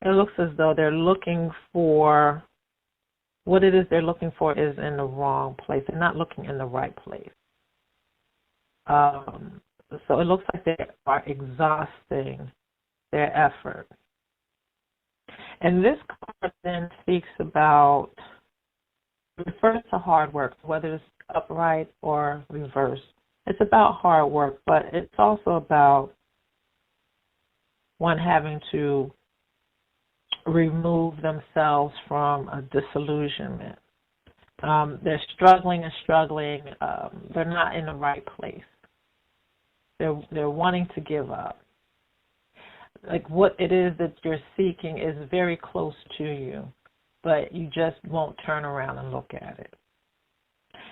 it looks as though they're looking for, what it is they're looking for is in the wrong place. They're not looking in the right place. So it looks like they are exhausting their effort. And this card then speaks about, refers to hard work, whether it's upright or reversed. It's about hard work, but it's also about one having to remove themselves from a disillusionment. They're struggling and struggling. They're not in the right place. They're wanting to give up. Like what it is that you're seeking is very close to you, but you just won't turn around and look at it.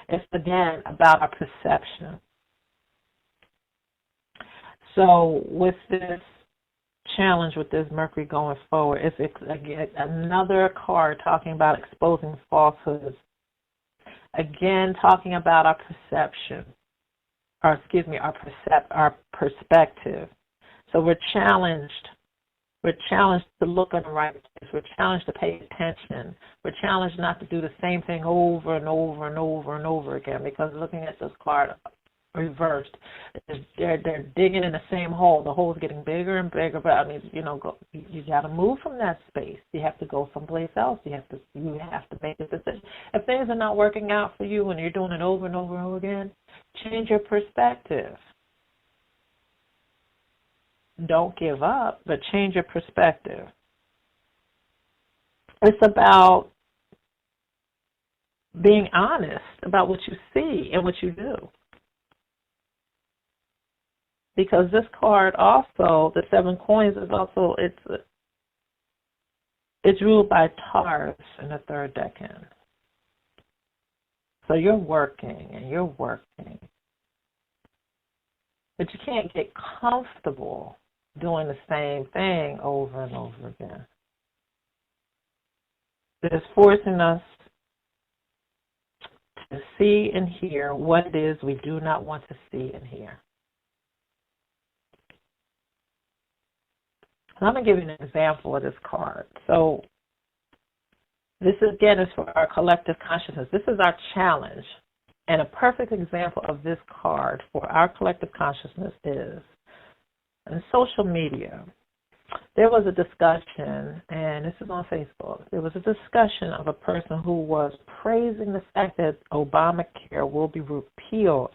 It's, again, about our perception. So with this challenge, with this Mercury going forward, it's again, another card talking about exposing falsehoods. Again, talking about our perception, our perspective. So we're challenged. We're challenged to look in the right place. We're challenged to pay attention. We're challenged not to do the same thing over and over and over and over again, because looking at this card reversed, they're digging in the same hole. The hole's getting bigger and bigger, but I mean, you got to move from that space. You have to go someplace else. You have to make a decision. If things are not working out for you and you're doing it over and over and over again, change your perspective. Don't give up, but change your perspective. It's about being honest about what you see and what you do. Because this card also, the 7 coins, is also, it's ruled by Taurus in the 3rd decan. So you're working and you're working. But you can't get comfortable doing the same thing over and over again. It's forcing us to see and hear what it is we do not want to see and hear. And I'm going to give you an example of this card. So This, again, is for our collective consciousness. This is our challenge. And a perfect example of this card for our collective consciousness is in social media. There was a discussion, and this is on Facebook. There was a discussion of a person who was praising the fact that Obamacare will be repealed.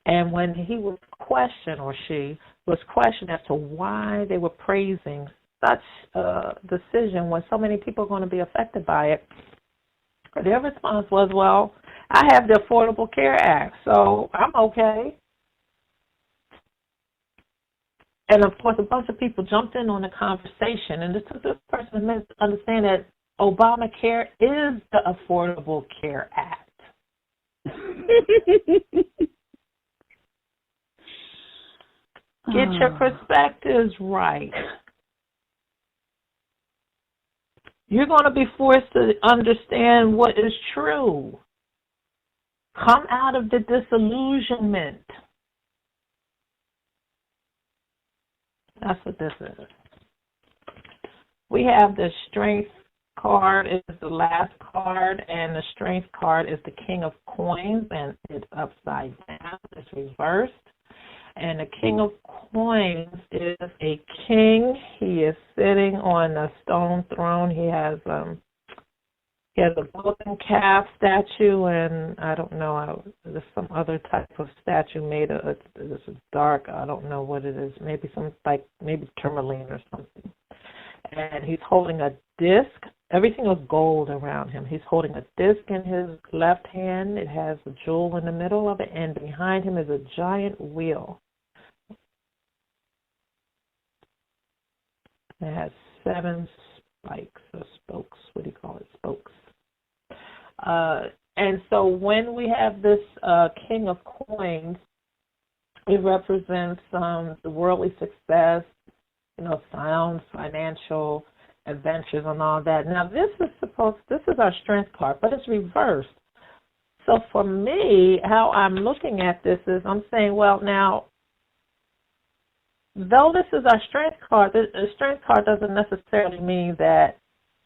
And when he was questioned, or she was questioned as to why they were praising such a decision when so many people are going to be affected by it, their response was, well, I have the Affordable Care Act, so I'm okay. And, of course, a bunch of people jumped in on the conversation, and this person is meant to understand that Obamacare is the Affordable Care Act. Get your perspectives right. You're going to be forced to understand what is true. Come out of the disillusionment. That's what this is. We have the Strength card is the last card, and the Strength card is the King of Coins, and it's upside down. It's reversed. And the King of Coins is a king. He is sitting on a stone throne. He has a golden calf statue, and I don't know, there's some other type of statue made of. This is dark. I don't know what it is. Maybe maybe tourmaline or something. And he's holding a disc. Everything is gold around him. He's holding a disc in his left hand. It has a jewel in the middle of it, and behind him is a giant wheel. It has 7 spikes or spokes. What do you call it? Spokes. And so when we have this King of Coins, it represents the worldly success, sound financial adventures and all that. Now this is our Strength card, but it's reversed. So for me, how I'm looking at this is I'm saying, well, now, though this is our Strength card, the Strength card doesn't necessarily mean that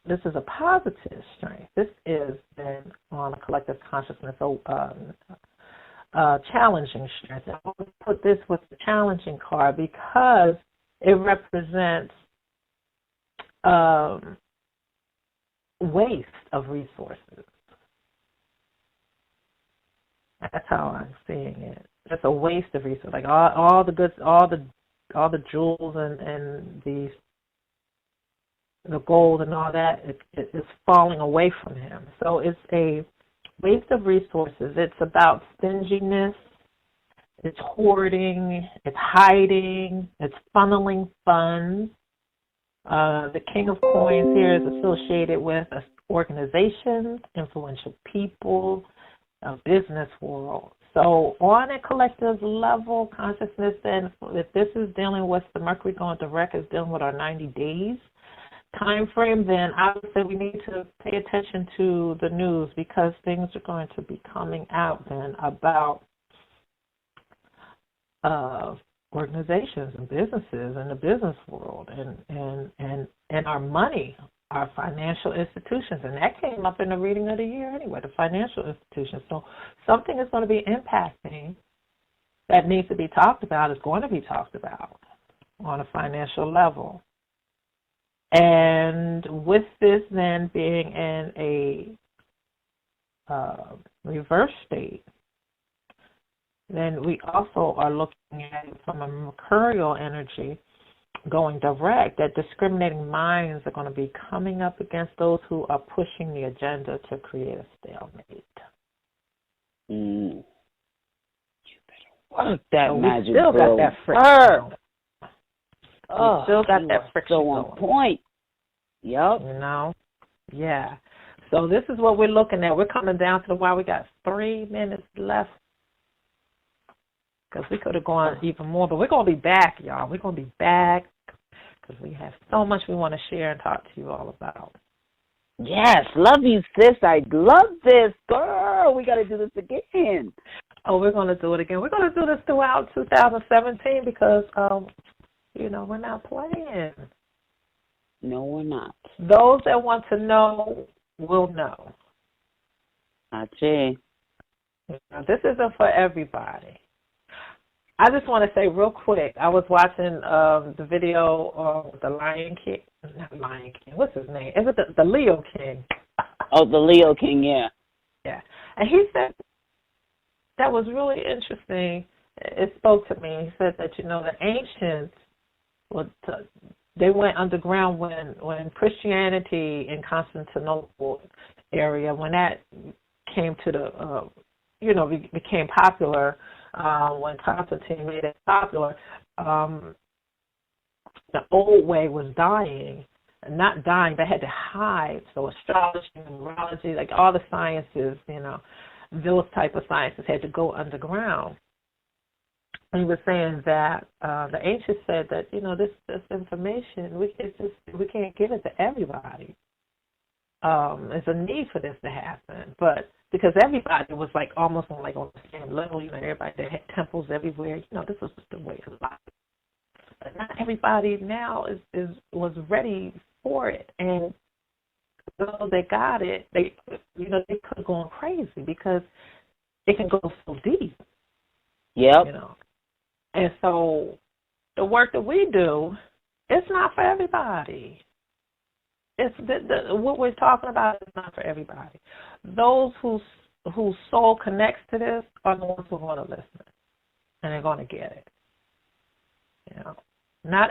this is a positive strength. This is then on a collective consciousness, challenging strength. I want to put this with the challenging card because it represents waste of resources. That's how I'm seeing it. It's a waste of resources. Like all the goods, all the jewels and the gold and all that, it's falling away from him. So it's a waste of resources. It's about stinginess. It's hoarding. It's hiding. It's funneling funds. The King of Coins here is associated with organizations, influential people, a business world. So on a collective level, consciousness, then if this is dealing with the Mercury going direct, is dealing with our 90 days time frame, then I would say we need to pay attention to the news because things are going to be coming out then about organizations and businesses in the business world and our money, our financial institutions. And that came up in the reading of the year anyway, the financial institutions. So something is going to be impacting that needs to be talked about, is going to be talked about on a financial level. And with this then being in a reverse state, then we also are looking at it from a mercurial energy going direct, that discriminating minds are going to be coming up against those who are pushing the agenda to create a stalemate. You better work that so magic. We still got that friction. Oh, we still got that friction. So on point. Yep. Yeah. So this is what we're looking at. We're coming down to the wire. We got 3 minutes left because we could have gone even more, but we're going to be back, y'all. We're going to be back because we have so much we want to share and talk to you all about. Yes, love you, sis. I love this, girl. We got to do this again. Oh, we're going to do it again. We're going to do this throughout 2017 because, we're not playing. No, we're not. Those that want to know will know. Ache. This isn't for everybody. I just want to say real quick, I was watching the video of the Lion King. Not Lion King. What's his name? Is it the Leo King? Oh, the Leo King, yeah. Yeah. And he said that was really interesting. It spoke to me. He said that, the ancients, they went underground when Christianity in Constantinople area, when that came to the, became popular, when Constantine made it popular, the old way was dying. Not dying, they had to hide. So astrology, numerology, like all the sciences, those type of sciences had to go underground. And he was saying that the ancients said that, this information, we can't give it to everybody. There's a need for this to happen. But because everybody was like almost on the same level, everybody that had temples everywhere, this was just the way of life. But not everybody now was ready for it. And those that got it, they could have gone crazy because it can go so deep. Yep. And so the work that we do, it's not for everybody. It's what we're talking about is not for everybody. Those whose soul connects to this are the ones who are going to listen, and they're going to get it. Not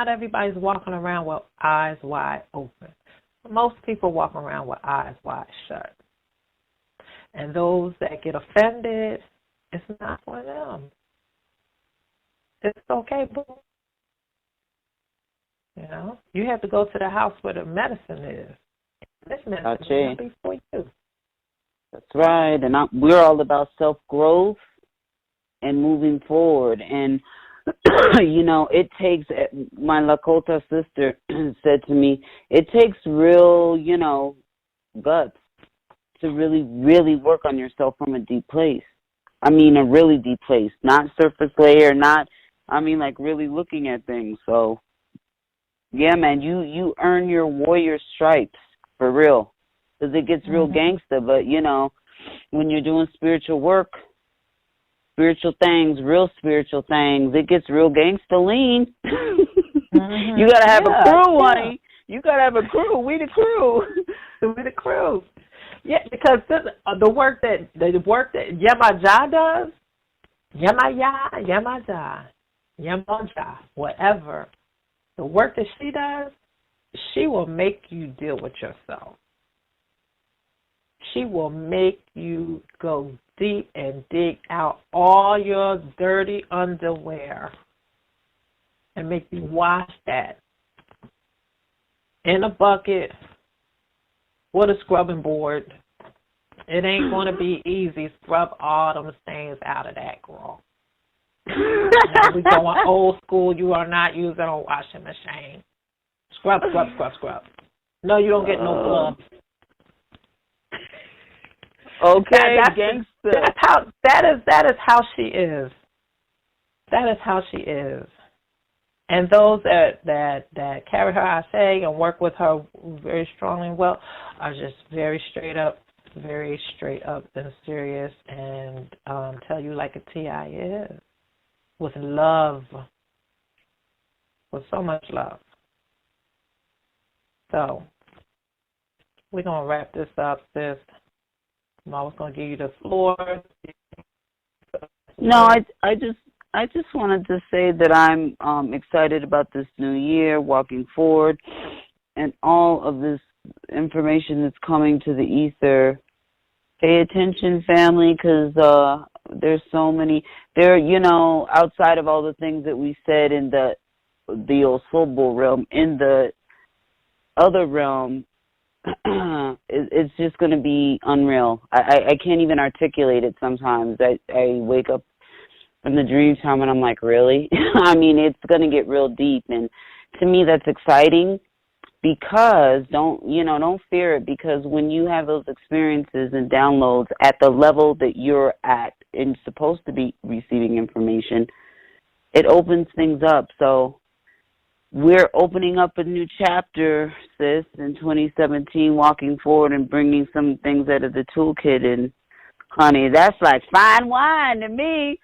everybody's walking around with eyes wide open. Most people walk around with eyes wide shut. And those that get offended, it's not for them. It's okay, boo. You have to go to the house where the medicine is. This medicine will be for you. That's right. And we're all about self-growth and moving forward. And, it takes, my Lakota sister said to me, it takes real, guts to really, really work on yourself from a deep place. I mean, a really deep place, not surface layer, really looking at things. So, yeah, man, you earn your warrior stripes for real, because it gets real gangsta. But, when you're doing spiritual work, spiritual things, real spiritual things, it gets real gangsta lean. You got to have a crew, honey. You got to have a crew. We the crew. We the crew. Yeah, because the work that Yemoja does, Yemoja, whatever, the work that she does, she will make you deal with yourself. She will make you go deep and dig out all your dirty underwear and make you wash that in a bucket with a scrubbing board. It ain't going to be easy. Scrub all them stains out of that, girl. Now we going old school. You are not using a washing machine. Scrub. No, you don't get no gloves. Okay, gangster. That is how she is. That is how she is. And those that carry her ashe and work with her very strongly and well are just very straight up and serious, and tell you like a T.I. is, with love, with so much love. So we're gonna wrap this up, sis. I'm always gonna give you the floor. No, I just wanted to say that I'm excited about this new year, walking forward, and all of this information that's coming to the ether. Pay attention, family, because there's so many. Outside of all the things that we said in the Osobo realm, in the other realm, it's just going to be unreal. I can't even articulate it sometimes. I wake up from the dream time and I'm like, really? I mean, it's going to get real deep. And to me, that's exciting, because don't fear it, because when you have those experiences and downloads at the level that you're at and supposed to be receiving information, it opens things up. So we're opening up a new chapter, sis, in 2017, walking forward and bringing some things out of the toolkit. And, honey, that's like fine wine to me.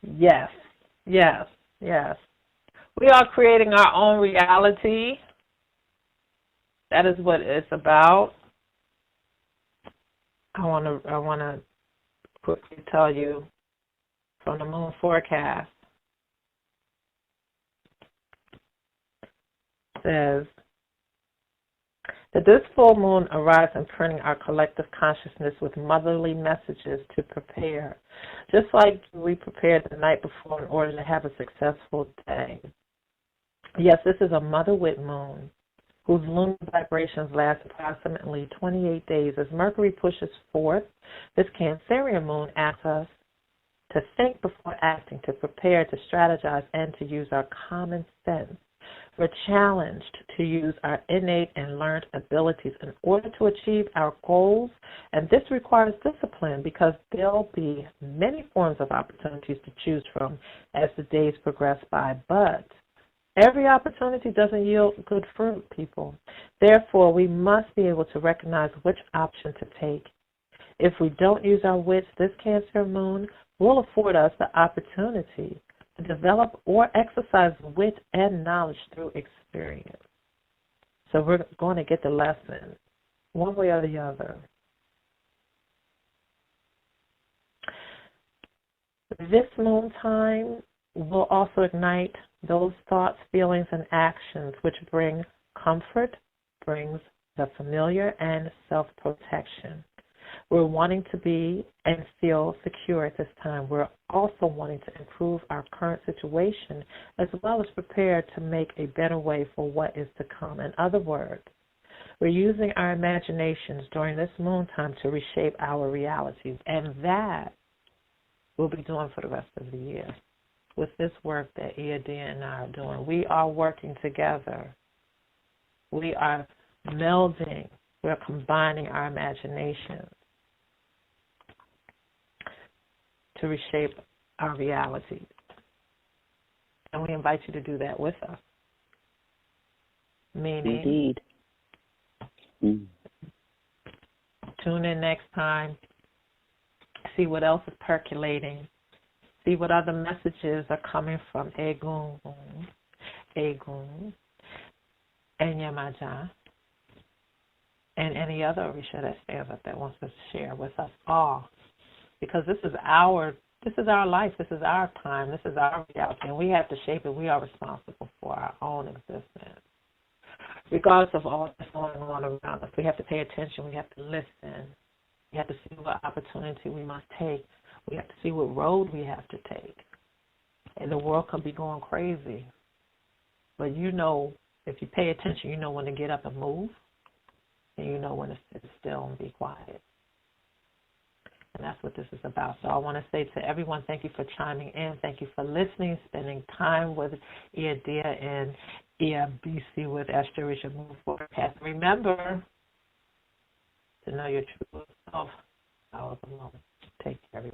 Yes, yes, yes. We are creating our own reality. That is what it's about. I want to quickly tell you from the moon forecast. It says that this full moon arrives imprinting our collective consciousness with motherly messages to prepare, just like we prepared the night before in order to have a successful day. Yes, this is a mother-wit moon whose lunar vibrations last approximately 28 days. As Mercury pushes forth, this Cancerian moon asks us to think before acting, to prepare, to strategize, and to use our common sense. We're challenged to use our innate and learned abilities in order to achieve our goals, and this requires discipline because there'll be many forms of opportunities to choose from as the days progress by, but every opportunity doesn't yield good fruit, people. Therefore, we must be able to recognize which option to take. If we don't use our wits, this Cancer moon will afford us the opportunity to develop or exercise wit and knowledge through experience. So we're going to get the lesson one way or the other. This moon time will also ignite those thoughts, feelings, and actions which bring comfort, brings the familiar, and self-protection. We're wanting to be and feel secure at this time. We're also wanting to improve our current situation as well as prepare to make a better way for what is to come. In other words, we're using our imaginations during this moon time to reshape our realities, and that we'll be doing for the rest of the year. With this work that Dia and I are doing, we are working together. We are melding. We're combining our imaginations to reshape our realities. And we invite you to do that with us. Meaning, indeed. Tune in next time, see what else is percolating, see what other messages are coming from Egun, and Yemoja, and any other Orisha that stands up that wants to share with us all. Because this is our life, this is our time, this is our reality, and we have to shape it. We are responsible for our own existence. Regardless of all that's going on around us, we have to pay attention, we have to listen, we have to see what opportunity we must take, we have to see what road we have to take. And the world can be going crazy. But you know, if you pay attention, you know when to get up and move, and you know when to sit still and be quiet. And that's what this is about. So I want to say to everyone, thank you for chiming in. Thank you for listening, spending time with Dia and BC with AstrorisaMoonTalk. Remember to know your true self. Take care, everyone.